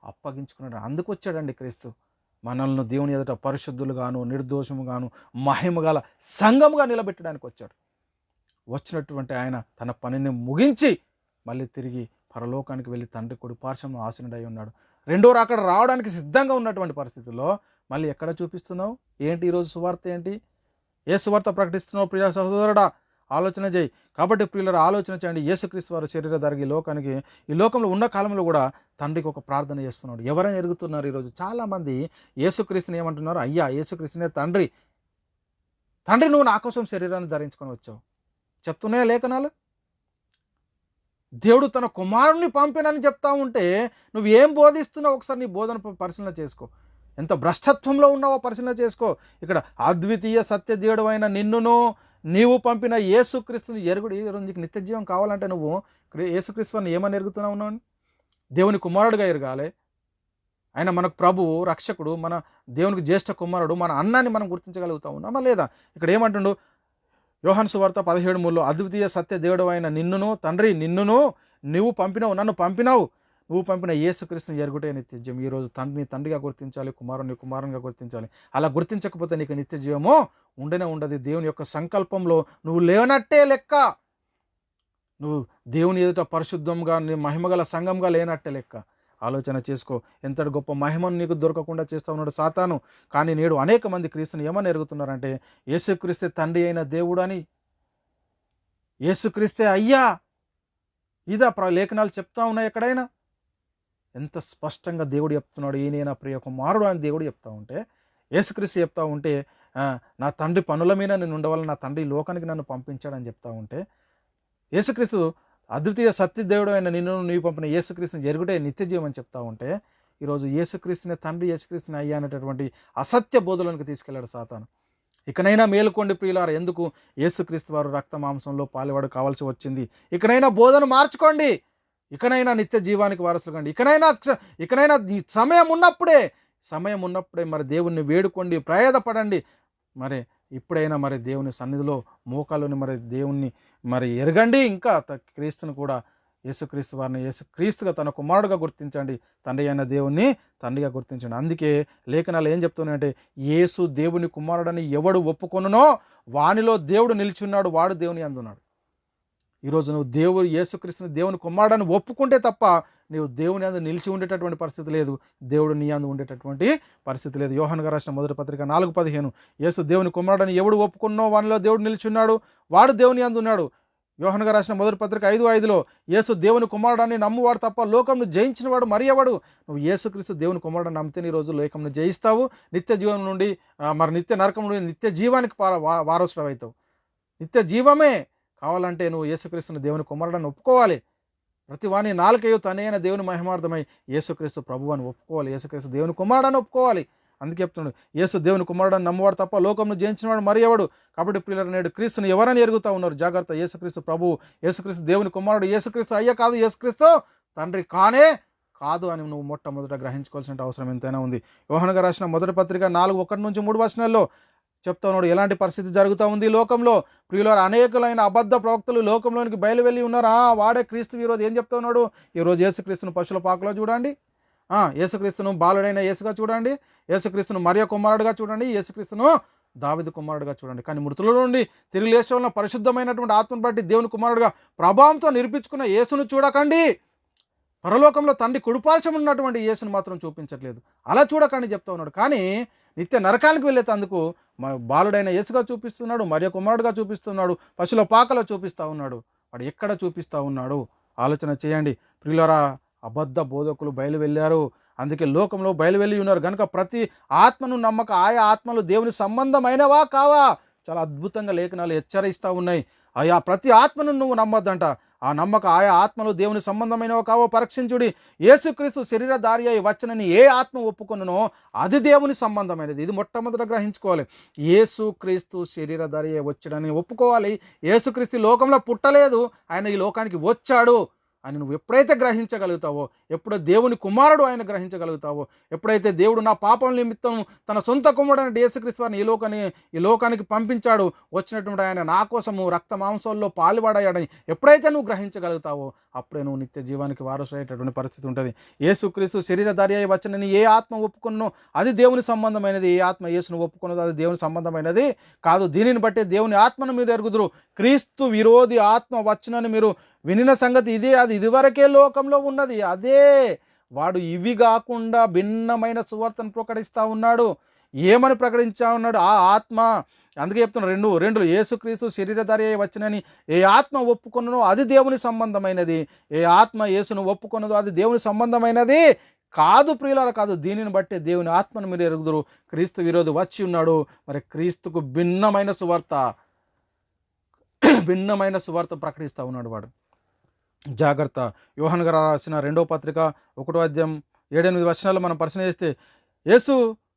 అప్పగించుకున్నాడు. అందుకు వచ్చాడండి క్రీస్తు, మనల్ని దేవుని ఎదుట పరిశుద్ధులుగాను నిర్దోషముగాను మహిమగల సంఘముగా నిలబెట్టడానికి వచ్చాడు. వచ్చినటువంటి ఆయన తన పనిని ముగించి మళ్ళీ తిరిగి పరలోకానికి వెళ్ళి తండ్రి కుడి పార్శ్వంలో ఆసీనుడై ఉన్నాడు. రెండో రాకడ రావడానికి సిద్ధంగా ఉన్నటువంటి పరిస్థితుల్లో మళ్ళీ ఎక్కడ చూపిస్తున్నావు? ఏంటి ఈరోజు సువార్త? ఏంటి? ఏ సువార్త ప్రకటిస్తున్నావు ప్రియ సహోదరుడా? ఆలోచన చేయి. కాబట్టి ప్రియులారా ఆలోచన చేయండి. యేసుక్రీస్తు వారు శరీరధారికి ఈ లోకంలో ఉన్న కాలంలో కూడా తండ్రికి ఒక ప్రార్థన చేస్తున్నాడు. ఎవరైనా ఎరుగుతున్నారు ఈరోజు? చాలామంది యేసుక్రీస్తుని ఏమంటున్నారు? అయ్యా యేసుక్రీస్తునే తండ్రి నువ్వు నా కోసం శరీరాన్ని ధరించుకొని వచ్చావు చెప్తున్నాయా లేఖనాలు? దేవుడు తన కుమారుణ్ణి పంపినని చెప్తా ఉంటే నువ్వు ఏం బోధిస్తున్నావు? ఒకసారి నీ బోధన పరిశీలన చేసుకో. ఎంత భ్రష్టత్వంలో ఉన్నావో పరిశీలన చేసుకో. ఇక్కడ అద్వితీయ సత్య దేవుడు అయిన నిన్నును నీవు పంపిన యేసుక్రీస్తుని ఎరుగుడు. నీకు నిత్య జీవం కావాలంటే నువ్వు యేసుక్రీస్తుని ఏమని ఎరుగుతున్నావు? ఉన్నావు దేవుని కుమారుడుగా ఎరగాలి. ఆయన మనకు ప్రభువు, రక్షకుడు, మన దేవునికి జ్యేష్ఠ కుమారుడు, మన అన్నాన్ని మనం గుర్తించగలుగుతా ఉన్నామా లేదా? ఇక్కడ ఏమంటుండు? యోహాను సువార్త 17:3 అద్వితీయ సత్య దేవుడు అయిన నిన్నును తండ్రి నువ్వు పంపినావు, నన్ను పంపినావు, నువ్వు పంపిన యేసుక్రీస్తుని ఎరుగుటే నిత్యజీవం. ఈరోజు తండ్రిని తండ్రిగా గుర్తించాలి, కుమారునిగా గుర్తించాలి. అలా గుర్తించకపోతే నీకు నిత్యజీవమో ఉండనే ఉండదు. దేవుని యొక్క సంకల్పంలో నువ్వు లేనట్టే లెక్క. నువ్వు దేవుని ఎదుట పరిశుద్ధంగా మహిమగల సంఘంగా లేనట్టే లెక్క. ఆలోచన చేసుకో. ఎంతటి గొప్ప మహిమను నీకు దొరకకుండా చేస్తూ ఉన్నాడు సాతాను. కానీ నేడు అనేక మంది క్రీస్తుని ఏమని ఎరుగుతున్నారంటే యేసుక్రీస్తే తండ్రి అయిన దేవుడు అని, యేసుక్రీస్తే అయ్యా, ఇదా లేఖనాలు చెప్తా ఉన్నాయి ఎక్కడైనా? ఎంత స్పష్టంగా దేవుడు చెప్తున్నాడు, ఈయన ప్రియ కుమారుడు అని దేవుడు చెప్తా ఉంటే, యేసుక్రీస్తు చెప్తా ఉంటే నా తండ్రి పనుల మీద నేను ఉండవాలని నా తండ్రి లోకానికి నన్ను పంపించాడని చెప్తా ఉంటే, యేసుక్రీస్తు అద్వితీయ సత్య దేవుడు అయిన నీవు పంపిన యేసుక్రీస్తుని జరుగుటే నిత్యజీవం అని చెప్తా ఉంటే, ఈరోజు యేసుక్రీస్తుని తండ్రి యేసుక్రీస్తుని అయ్యా అనేటటువంటి అసత్య బోధలకు తీసుకెళ్లాడు సాతాను. ఇకనైనా మేలుకోండి ప్రియులారా. ఎందుకు? యేసుక్రీస్తు వారు రక్త మాంసంలో పాలువాడు కావాల్సి వచ్చింది. ఇకనైనా బోధన మార్చుకోండి. ఇకనైనా నిత్య జీవానికి వారసులు కండి. ఇకనైనా సమయం ఉన్నప్పుడే మరి దేవుణ్ణి వేడుకోండి, ప్రయాదపడండి. మరి ఇప్పుడైనా మరి దేవుని సన్నిధిలో మోకాళ్ళని మరి దేవుణ్ణి మరి ఎరగండి. ఇంకా క్రీస్తుని కూడా యేసుక్రీస్తు వారిని యేసుక్రీస్తుగా తన కుమారుడుగా గుర్తించండి, తండ్రి అయిన దేవుణ్ణి తండ్రిగా గుర్తించండి. అందుకే లేఖనాలు ఏం చెప్తున్నాయంటే, యేసు దేవుని కుమారుడని ఎవడు ఒప్పుకొనునో వానిలో దేవుడు నిలిచున్నాడు, వాడు దేవుని అందున్నాడు. ఈరోజు నువ్వు యేసుక్రీస్తుని దేవుని కుమారుడని ఒప్పుకుంటే తప్ప నీవు దేవుని అందు నిలిచి ఉండేటటువంటి పరిస్థితి లేదు, దేవుడు నీ అందు ఉండేటటువంటి పరిస్థితి లేదు. యోహాను గారు రాసిన మొదటి పత్రిక 4:15, యేసు దేవుని కుమారుడని ఎవడు ఒప్పుకున్నో వానిలో దేవుడు నిలిచున్నాడు, వాడు దేవుని అందు ఉన్నాడు. యోహాను గారు రాసిన మొదటి పత్రిక 5:5, యేసు దేవుని కుమారుడని నమ్మువాడు తప్ప లోకంను జయించిన వాడు మరి ఎవడు? నువ్వు యేసుక్రీస్తు దేవుని కుమారుడని నమ్మితే నీ రోజు లోకంను జయిస్తావు, నిత్య జీవం నుండి నిత్య నరకం నుండి నిత్య జీవానికి వారసుడు అవుతావు. నిత్య జీవమే కావాలంటే నువ్వు యేసుక్రీస్తుని దేవుని కుమారుడని ఒప్పుకోవాలి. ప్రతి వాని నాలుకయు తనైన దేవుని మహిమార్థమై యేసుక్రీస్తు ప్రభువు అని ఒప్పుకోవాలి, యేసుక్రీస్తు దేవుని కుమారుడని ఒప్పుకోవాలి. అందుకే చెప్తున్నాడు, యేసు దేవుని కుమారుడని నమ్మవాడు తప్ప లోకంను జయించినవాడు మరి ఎవడు? కాబట్టి పిల్లలు నేడు క్రీస్తుని ఎవరని ఎరుగుతూ ఉన్నారు? జాగ్రత్త, యేసుక్రీస్తు ప్రభువు, యేసుక్రీస్తు దేవుని కుమారుడు, యేసుక్రీస్తు అయ్యా కాదు, యేసుక్రీస్తు తండ్రి కానే కాదు అని నువ్వు మొట్టమొదట గ్రహించుకోవాల్సిన అవసరం ఎంతైనా ఉంది. యోహాను గారు రాసిన మొదటి పత్రిక 4:1-3 వచనాల్లో చెప్తా ఉన్నాడు ఎలాంటి పరిస్థితి జరుగుతూ ఉంది లోకంలో. ప్రియులారా, అనేకులైన అబద్ధ ప్రవక్తలు లోకంలోనికి బయలు వెళ్ళి ఉన్నారు. వాడే క్రీస్తు విరోధి. ఏం చెప్తా ఉన్నాడు? ఈరోజు యేసుక్రీస్తును పశువుల పాకలో చూడండి, యేసుక్రీస్తును బాలుడైన యేసుగా చూడండి, యేసుక్రీస్తును మరియ కుమారుడుగా చూడండి, యేసుక్రీస్తును దావీదు కుమారుడుగా చూడండి. కానీ మృతుల నుండి తిరిగి లేచడంలో పరిశుద్ధమైనటువంటి ఆత్మను బట్టి దేవుని కుమారుడుగా ప్రభావంతో నిరూపించుకున్న యేసును చూడకండి. పరలోకంలో తండ్రి కుడిపార్శ్వం ఉన్నటువంటి యేసును మాత్రం చూపించట్లేదు. అలా చూడకండి చెప్తా ఉన్నాడు. కానీ నిత్య నరకానికి వెళ్ళేటందుకు బాలుడైన యేసుగా చూపిస్తున్నాడు, మరియ కుమారుడుగా చూపిస్తున్నాడు, పశువుల పాకలో చూపిస్తూ ఉన్నాడు. వాడు ఎక్కడ చూపిస్తూ ఉన్నాడు? ఆలోచన చేయండి ప్రియులారా. అబద్ధ బోధకులు బయలు వెళ్ళారు, అందుకే లోకంలో బయలు వెళ్ళి ఉన్నారు. కనుక ప్రతి ఆత్మను నమ్మక ఆయా ఆత్మలు దేవుని సంబంధమైనవా కావా? చాలా అద్భుతంగా లేఖనాలు హెచ్చరిస్తూ ఉన్నాయి. ఆయా ప్రతి ఆత్మను నువ్వు నమ్మొద్దంట. ఆ నమ్మక ఆయా ఆత్మలు దేవుని సంబంధమైనవో కావో పరీక్షించుడి. యేసుక్రీస్తు శరీరధారి అయి వచ్చనని ఏ ఆత్మ ఒప్పుకొనునో అది దేవుని సంబంధమైనది. ఇది మొట్టమొదట గ్రహించుకోవాలి. యేసుక్రీస్తు శరీరధారి అయి వచ్చాడని ఒప్పుకోవాలి. యేసుక్రీస్తు లోకంలో పుట్టలేదు, ఆయన ఈ లోకానికి వచ్చాడు అని నువ్వు ఎప్పుడైతే గ్రహించగలుగుతావో, ఎప్పుడైతే దేవుని కుమారుడు ఆయన గ్రహించగలుగుతావో, ఎప్పుడైతే దేవుడు నా పాపం నిమిత్తం తన సొంత కుమారుడైన యేసుక్రీస్తు వారిని ఈ లోకానికి పంపించాడు, వచ్చినటువంటి ఆయన నా కోసము రక్త మాంసాల్లో పాలుపడాడని ఎప్పుడైతే నువ్వు గ్రహించగలుగుతావో అప్పుడే నువ్వు నిత్య జీవానికి వారసుడయ్యేటటువంటి పరిస్థితి ఉంటుంది. యేసుక్రీస్తు శరీరధారి అయి వచ్చనని ఏ ఆత్మ ఒప్పుకున్నో అది దేవుని సంబంధమైనది, ఏ ఆత్మ యేసును ఒప్పుకున్నదో అది దేవుని సంబంధమైనది కాదు. దీనిని బట్టి దేవుని ఆత్మను మీరు ఎరుగుదురు. క్రీస్తు విరోధి ఆత్మ వచ్చునని మీరు వినిన సంగతి ఇదే, అది ఇదివరకే లోకంలో ఉన్నది. అదే వాడు ఇవి కాకుండా భిన్నమైన సువార్తను ప్రకటిస్తూ ఉన్నాడు. ఏమని ప్రకటించా ఉన్నాడు? ఆ ఆత్మ. అందుకే చెప్తున్నాడు రెండు యేసుక్రీస్తు శరీరధారి అయి వచ్చనని ఏ ఆత్మ ఒప్పుకొనునో అది దేవుని సంబంధమైనది, ఏ ఆత్మ యేసును ఒప్పుకొన్నదో అది దేవుని సంబంధమైనది కాదు. ప్రియులారా కాదు. దీనిని బట్టే దేవుని ఆత్మను మీరు ఎరుగుదురు. క్రీస్తు విరోధి వచ్చి ఉన్నాడు. మరి క్రీస్తుకు భిన్నమైన సువార్త ప్రకటిస్తూ ఉన్నాడు వాడు. జాగ్రత్త. యోహాను గారు రాసిన 2వ పత్రిక 1వ అధ్యాయం 7-8 వచనాలు మనం పరిశీలన చేస్తే, యేసు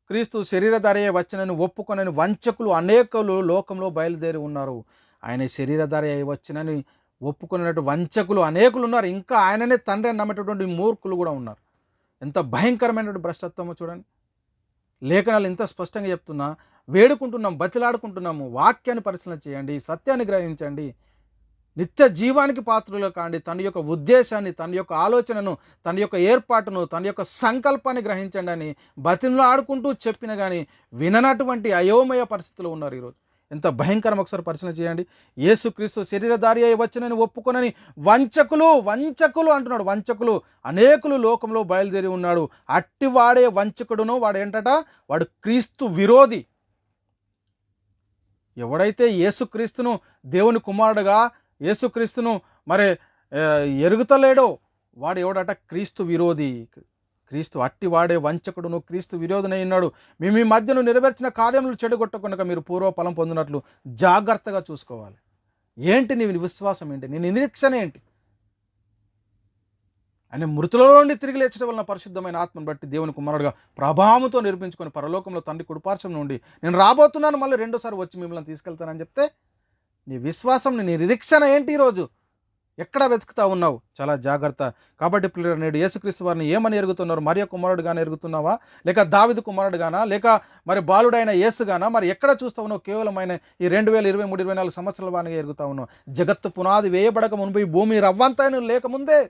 క్రీస్తు శరీరధారి అయి వచ్చనని ఒప్పుకొనని వంచకులు అనేకులు లోకంలో బయలుదేరి ఉన్నారు. ఆయన శరీరధారి అయి వచ్చినని ఒప్పుకున్నట్టు వంచకులు అనేకులు ఉన్నారు. ఇంకా ఆయననే తండ్రి అని నమ్మేటటువంటి మూర్ఖులు కూడా ఉన్నారు. ఎంత భయంకరమైనటువంటి భ్రష్టత్వమో చూడండి. లేఖనాలు ఇంత స్పష్టంగా చెప్తున్నా, వేడుకుంటున్నాం, బతిలాడుకుంటున్నాము. వాక్యాన్ని పరిశీలన చేయండి, సత్యాన్ని గ్రహించండి, నిత్య జీవానికి పాత్రలు కాండి. తన యొక్క ఉద్దేశాన్ని, తన యొక్క ఆలోచనను, తన యొక్క ఏర్పాటును, తన యొక్క సంకల్పాన్ని గ్రహించండి అని బతిలో ఆడుకుంటూ చెప్పిన కానీ విననటువంటి అయోమయ పరిస్థితులు ఉన్నారు ఈరోజు. ఎంత భయంకరం ఒకసారి పరిశీలన చేయండి. యేసుక్రీస్తు శరీరధారి అయి వచ్చనని ఒప్పుకొనని వంచకులు అంటున్నాడు. వంచకులు అనేకులు లోకంలో బయలుదేరి ఉన్నాడు. అట్టి వాడే వంచకుడునో వాడేంటట? వాడు క్రీస్తు విరోధి. ఎవడైతే యేసుక్రీస్తును దేవుని కుమారుడుగా, యేసుక్రీస్తును మరి ఎరుగుతలేడో వాడు ఎవడట? క్రీస్తు విరోధి. క్రీస్తు అట్టి వాడే వంచకుడును క్రీస్తు విరోధనై ఉన్నాడు. మీ మధ్యను నెరవేర్చిన కార్యములు చెడగొట్టకుండా మీరు పూర్వఫలం పొందినట్లు జాగ్రత్తగా చూసుకోవాలి. ఏంటి నీ విశ్వాసం ఏంటి? నీ నిరీక్షణ ఏంటి? ఆయన మృతులలో నుండి తిరిగి లేచడం వలన పరిశుద్ధమైన ఆత్మను బట్టి దేవుని కుమారుడుగా ప్రభావంతో నిరూపించుకొని పరలోకంలో తండ్రి కుడిపార్శ్వం నుండి నేను రాబోతున్నాను, మళ్ళీ రెండోసారి వచ్చి మిమ్మల్ని తీసుకెళ్తానని చెప్తే నీ విశ్వాసం, నీ నిరీక్షణ ఏంటి ఈరోజు? ఎక్కడ వెతుకుతా ఉన్నావు? చాలా జాగ్రత్త. కాబట్టి ప్రియులారా, నేడు యేసుక్రీస్తు వారిని ఏమని ఎరుగుతున్నారు? మరియ కుమారుడుగానే ఎరుగుతున్నావా? లేక దావీదు కుమారుడుగానా? లేక మరి బాలుడైన యేసుగానా? మరి ఎక్కడ చూస్తా ఉన్నావు? కేవలం ఆయన ఈ 2023, 24 సంవత్సరాల వానిగా ఎరుగుతా ఉన్నావు. జగత్తు పునాది వేయబడక మునుపు, ఈ భూమి రవ్వంతైన లేకముందే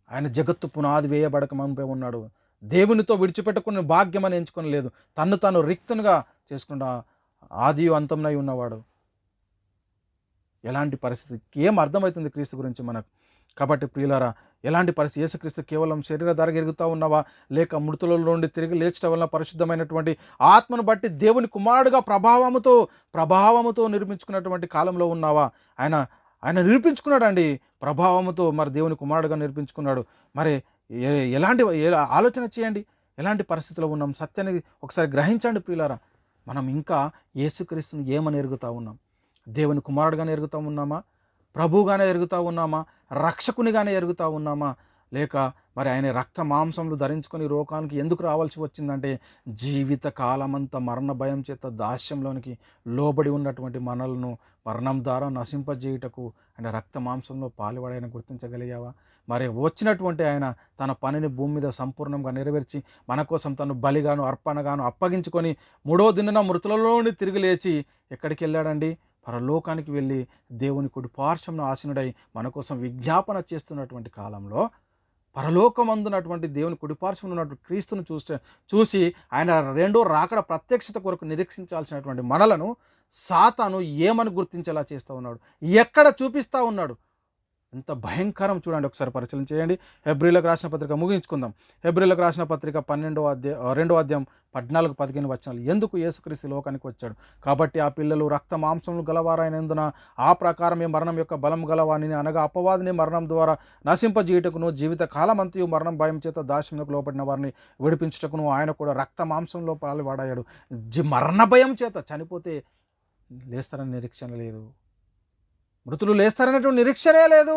ఆయన జగత్తు పునాది వేయబడక మునుపే ఉన్నాడు. దేవునితో విడిచిపెట్టుకుని భాగ్యం అని ఎంచుకొని లేదు. తన్ను తాను రిక్తునిగా చేసుకున్న ఆదియు అంతమునై ఉన్నవాడు. ఎలాంటి పరిస్థితి ఏం అర్థమవుతుంది క్రీస్తు గురించి మనకు? కాబట్టి ప్రియులారా, ఎలాంటి పరిస్థితి? యేసుక్రీస్తు కేవలం శరీరధారగా ఎరుగుతూ ఉన్నావా? లేక మృతుల నుండి తిరిగి లేచడం వలన పరిశుద్ధమైనటువంటి ఆత్మను బట్టి దేవుని కుమారుడుగా ప్రభావముతో నిర్మించుకున్నటువంటి కాలంలో ఉన్నావా? ఆయన నిరూపించుకున్నాడండి ప్రభావముతో. మరి దేవుని కుమారుడుగా నిరూపించుకున్నాడు. మరి ఎలాంటి ఆలోచన చేయండి, ఎలాంటి పరిస్థితిలో ఉన్నాం? సత్యాన్ని ఒకసారి గ్రహించండి ప్రియులారా. మనం ఇంకా యేసుక్రీస్తుని ఏమని ఎరుగుతూ ఉన్నాం? దేవుని కుమారుడుగానే ఎరుగుతూ ఉన్నామా? ప్రభువుగానే ఎరుగుతూ ఉన్నామా? రక్షకునిగానే ఎరుగుతూ ఉన్నామా? లేక మరి ఆయన రక్త మాంసములు ధరించుకొని లోకానికి ఎందుకు రావాల్సి వచ్చిందంటే, జీవిత కాలమంతా మరణ భయం చేత దాస్యంలోనికి లోబడి ఉన్నటువంటి మనలను మరణం ద్వారా నశింపజేయుటకు ఆయన రక్త మాంసంలో పాలుపడాయని గుర్తించగలిగావా? మరి వచ్చినటువంటి ఆయన తన పనిని భూమి మీద సంపూర్ణంగా నెరవేర్చి మన కోసం తను బలిగాను అర్పణగాను అప్పగించుకొని 3వ దినాన మృతులలో నుండి తిరిగి లేచి ఎక్కడికి వెళ్ళాడండి? పరలోకానికి వెళ్ళి దేవుని కుడి పార్శ్వమున ఆసీనుడై మన కోసం విజ్ఞాపన చేస్తున్నటువంటి కాలంలో, పరలోకమందున్నటువంటి దేవుని కుడిపార్శ్వమున ఉన్నటువంటి క్రీస్తును చూసి ఆయన రెండో రాకడ ప్రత్యక్షత కొరకు నిరీక్షించాల్సినటువంటి మనలను సాతాను ఏమని గుర్తించేలా చేస్తూ ఉన్నాడు? ఎక్కడ చూపిస్తూ ఉన్నాడు? ఎంత భయంకరం చూడండి, ఒకసారి పరిశీలన చేయండి. హెబ్రీలకు రాసిన పత్రిక ముగించుకుందాం. హెబ్రీలకు రాసిన పత్రిక 2వ అధ్యాయం 14-15 వచనాలు. ఎందుకు యేసుక్రీస్తు లోకానికి వచ్చాడు? కాబట్టి ఆ పిల్లలు రక్త మాంసములు గలవారైనందున ఆ ప్రకారమే మరణం యొక్క బలం గలవాని, అనగా అపవాదిని మరణం ద్వారా నశింపజేయుటకును, జీవిత కాలమంతయు మరణం భయం చేత దాస్యములకు లోపడిన వారిని విడిపించుటకును ఆయన కూడా రక్త మాంసంలో పాలుపడాడు. మరణ భయం చేత చనిపోతే లేస్తారని నిరీక్షణ లేదు, మృతులు లేస్తారనేటువంటి నిరీక్షణే లేదు.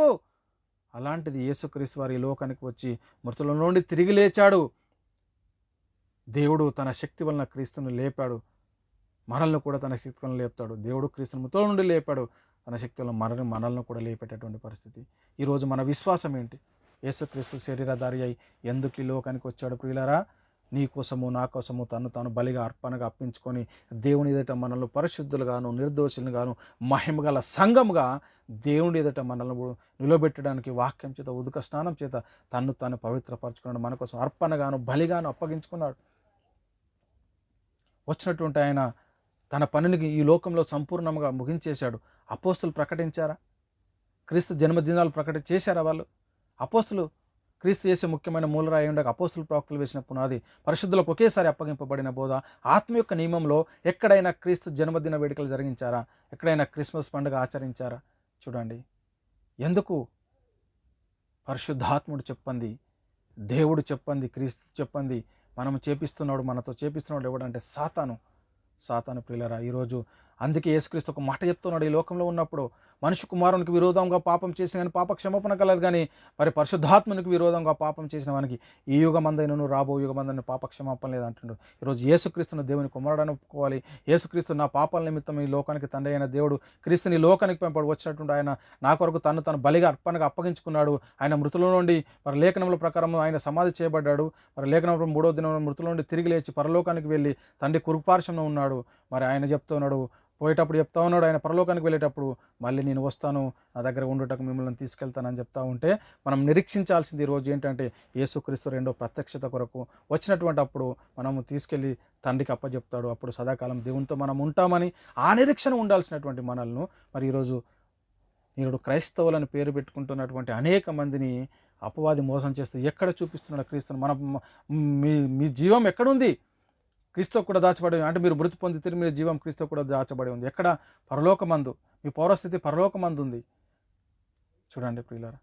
అలాంటిది యేసుక్రీస్తు వారి లోకానికి వచ్చి మృతుల నుండి తిరిగి లేచాడు. దేవుడు తన శక్తి వలన క్రీస్తును లేపాడు, మనల్ని కూడా తన శక్తి వలన లేపుతాడు. దేవుడు క్రీస్తును మృతుల నుండి లేపాడు, తన శక్తి వలన మనల్ని కూడా లేపేటటువంటి పరిస్థితి. ఈరోజు మన విశ్వాసం ఏంటి? యేసుక్రీస్తు శరీరధారి అయి ఎందుకు ఈ లోకానికి వచ్చాడు ప్రియులారా? నీ కోసము నా కోసము తాను బలిగా అర్పణగా అప్పించుకొని దేవుని ఎదుట మనల్ని పరిశుద్ధులుగాను నిర్దోషులుగాను మహిమగల సంఘముగా దేవుని ఎదుట మనల్ని నిలబెట్టడానికి వాక్యం చేత ఉదుక స్నానం చేత తాను పవిత్రపరచుకున్నాడు. మన కోసం అర్పణగాను బలిగాను అప్పగించుకున్నాడు. వచ్చినటువంటి ఆయన తన పనిని ఈ లోకంలో సంపూర్ణంగా ముగించేశాడు. అపోస్తులు ప్రకటించారా? క్రీస్తు జన్మదినాలు చేశారా వాళ్ళు? అపోస్తులు క్రీస్తు చేసే ముఖ్యమైన మూలరాయి ఉండగా అపోస్తుల ప్రవక్తలు వేసిన పునాది, పరిశుద్ధులకు ఒకేసారి అప్పగింపబడిన బోధ, ఆత్మ యొక్క నియమంలో ఎక్కడైనా క్రీస్తు జన్మదిన వేడుకలు జరిగించారా? ఎక్కడైనా క్రిస్మస్ పండుగ ఆచరించారా? చూడండి, ఎందుకు? పరిశుద్ధాత్ముడు చెప్పండి, దేవుడు చెప్పండి, క్రీస్తు చెప్పండి మనం చేపిస్తున్నాడు, మనతో చేపిస్తున్నాడు ఎవడంటే సాతాను ప్రియులారా. ఈరోజు అందుకే యేసుక్రీస్తు ఒక మాట చెప్తున్నాడు, ఈ లోకంలో ఉన్నప్పుడు మనిషి కుమారునికి విరోధంగా పాపం చేసిన కానీ పాప క్షమాపణ కలదు, కానీ మరి పరిశుద్ధాత్మనికి విరోధంగా పాపం చేసిన వానికి ఈ యుగమందైనను రాబో యుగమందైన పాప క్షమాపణ లేదంటుండు. ఈరోజు యేసుక్రీస్తును దేవుని కుమారుడని ఒప్పుకోవాలి. యేసుక్రీస్తు నా పాపాల నిమిత్తం ఈ లోకానికి తండ్రి అయిన దేవుడు క్రీస్తుని లోకానికి పెంపడు వచ్చినట్టు ఆయన నా కొరకు తను బలిగా అర్పణగా అప్పగించుకున్నాడు. ఆయన మృతుల నుండి మరి లేఖనముల ప్రకారం ఆయన సమాధి చేయబడ్డాడు. మరి లేఖనంలో 3వ దినం మృతుల నుండి తిరిగి లేచి పరలోకానికి వెళ్ళి తండ్రి కురుపార్శ్వంలో ఉన్నాడు. మరి ఆయన చెప్తున్నాడు, పోయేటప్పుడు చెప్తా ఉన్నాడు, ఆయన పరలోకానికి వెళ్ళేటప్పుడు మళ్ళీ నేను వస్తాను, నా దగ్గర ఉండుటకు మిమ్మల్ని తీసుకెళ్తానని చెప్తా ఉంటే మనం నిరీక్షించాల్సింది ఈరోజు ఏంటంటే యేసుక్రీస్తు రెండో ప్రత్యక్షత కొరకు వచ్చినటువంటి అప్పుడు మనము తీసుకెళ్ళి తండ్రికి అప్పచెప్తాడు. అప్పుడు సదాకాలం దేవునితో మనం ఉంటామని ఆ నిరీక్షణ ఉండాల్సినటువంటి మనల్ని మరి ఈరోజు క్రైస్తవులని పేరు పెట్టుకుంటున్నటువంటి అనేక మందిని అపవాది మోసం చేస్తూ ఎక్కడ చూపిస్తున్నాడు క్రీస్తును? మీ జీవం ఎక్కడుంది? క్రీస్తు కూడా దాచబడి, అంటే మీరు మృతి పొందితే మీ జీవం క్రీస్తు కూడా దాచబడి ఉంది. ఎక్కడ? పరలోకమందు. మీ పౌరస్థితి పరలోకమందు ఉంది. చూడండి ప్రియులారా,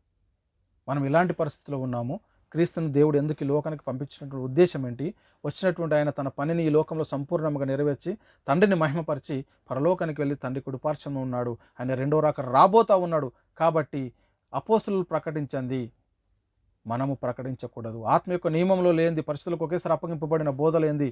మనం ఇలాంటి పరిస్థితిలో ఉన్నాము. క్రీస్తుని దేవుడు ఎందుకు ఈ లోకానికి పంపించినటువంటి ఉద్దేశం ఏంటి? వచ్చినటువంటి ఆయన తన పనిని ఈ లోకంలో సంపూర్ణంగా నెరవేర్చి తండ్రిని మహిమపరిచి పరలోకానికి వెళ్ళి తండ్రి కుడిపార్శ్వంలో ఉన్నాడు. ఆయన రెండో రాకడ రాబోతా ఉన్నాడు. కాబట్టి అపోస్తులు ప్రకటించింది మనము ప్రకటించకూడదు. ఆత్మ యొక్క నియమంలో లేనిది, పరిస్థితులకు ఒకేసారి అప్పగింపబడిన బోధలేంది,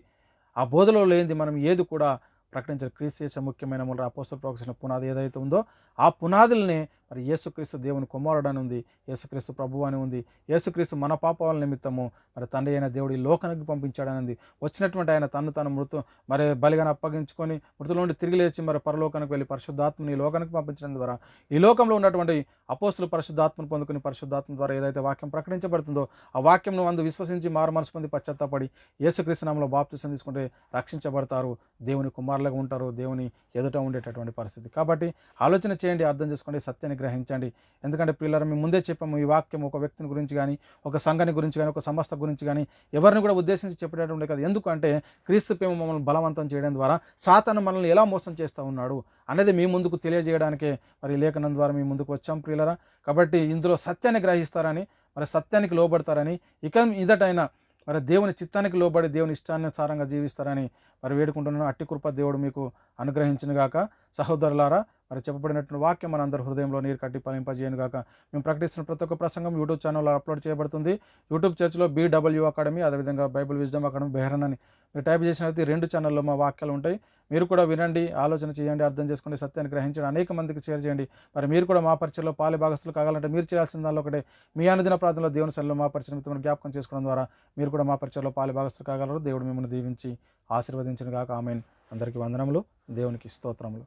ఆ బోధలో లేనిది మనం ఏది కూడా ప్రకటించాలి. క్రీస్తు చేసే ముఖ్యమైన మూల అపోస్తలులు ప్రవచించిన పునాది ఏదైతే ఉందో ఆ పునాదుల్ని మరి యేసుక్రీస్తు దేవుని కుమారుడు అని ఉంది, యేసుక్రీస్తు ప్రభువు అని ఉంది, యేసుక్రీస్తు మన పాపాల నిమిత్తము మరి తండ్రి అయిన దేవుడు ఈ లోకానికి పంపించాడని వచ్చినటువంటి ఆయన తను మరి బలిగా అప్పగించుకొని మృతుల నుండి తిరిగి లేచి మరి పరలోకానికి వెళ్ళి పరిశుద్ధాత్మని ఈ లోకానికి పంపించడం ద్వారా ఈ లోకంలో ఉన్నటువంటి అపోస్తులు పరిశుద్ధాత్మను పొందుకుని పరిశుద్ధాత్మ ద్వారా ఏదైతే వాక్యం ప్రకటించబడుతుందో ఆ వాక్యం అందు విశ్వసించి మారు మనసు పొంది పశ్చాత్తాపడి యేసుక్రీస్తు నామములో బాప్తిసం తీసుకుంటే రక్షించబడతారు, దేవుని కుమారులుగా ఉంటారు, దేవుని ఎదుట ఉండేటటువంటి పరిస్థితి. కాబట్టి ఆలోచన చేయండి, అర్థం చేసుకోండి, సత్యాన్ని గ్రహించండి. ఎందుకంటే పిల్లలు మేము ముందే చెప్పాము, ఈ వాక్యం ఒక వ్యక్తిని గురించి కానీ, ఒక సంఘాన్ని గురించి కానీ, ఒక సంస్థ గురించి కానీ ఎవరిని కూడా ఉద్దేశించి చెప్పేటటువంటి కాదు. ఎందుకంటే క్రీస్తు ప్రేమ మమ్మల్ని బలవంతం చేయడం ద్వారా సాతాను మనల్ని ఎలా మోసం చేస్తూ ఉన్నాడు అనేది మీ ముందుకు తెలియజేయడానికే మరి లేఖనం ద్వారా మీ ముందుకు వచ్చాం ప్రియులరా. కాబట్టి ఇందులో సత్యాన్ని గ్రహిస్తారని, మరి సత్యానికి లోబడతారని, ఇక ఇదటైనా మరి దేవుని చిత్తానికి లోబడి దేవుని ఇష్టానుసారంగా జీవిస్తారని మరి వేడుకుంటున్నాను. అట్టి కృప దేవుడు మీకు అనుగ్రహించిన గాక. సహోదరులారా, మరి చెప్పబడినటువంటి వాక్యం మన అందరి హృదయంలో నీరు కట్టి ఫలింపజేయను గాక. మేము ప్రకటిస్తున్న ప్రతి ఒక్క ప్రసంగం యూట్యూబ్ ఛానల్లో అప్లోడ్ చేయబడుతుంది. యూట్యూబ్ చర్చ్లో BW అకాడమీ, అదేవిధంగా బైబిల్ విజ్డమ్ అకాడమీ బెహరన్ అని మీరు టైప్ చేసినట్టు 2 ఛానల్లో మా వాక్యాలు ఉంటాయి. మీరు కూడా వినండి, ఆలోచన చేయండి, అర్థం చేసుకోండి, సత్యాన్ని గ్రహించండి, అనేక మందికి షేర్ చేయండి. మరి మీరు కూడా మా పరిచయంలో పాలి భాగస్తులు కావాలంటే మీరు చేయాల్సిన దానిలో ఒకటే, మీ అనుదిన ప్రార్థనలో దేవుని సన్నిధిలో మా పరిచయం మిమ్మల్ని జ్ఞాపకం చేసుకోవడం ద్వారా మీరు కూడా మా పరిచయంలో పాలి భాగస్తులు కాగలరు. దేవుడు మిమ్మల్ని దీవించి ఆశీర్వదించిన గాక. ఆమేన్. అందరికీ వందనములు, దేవునికి స్తోత్రములు.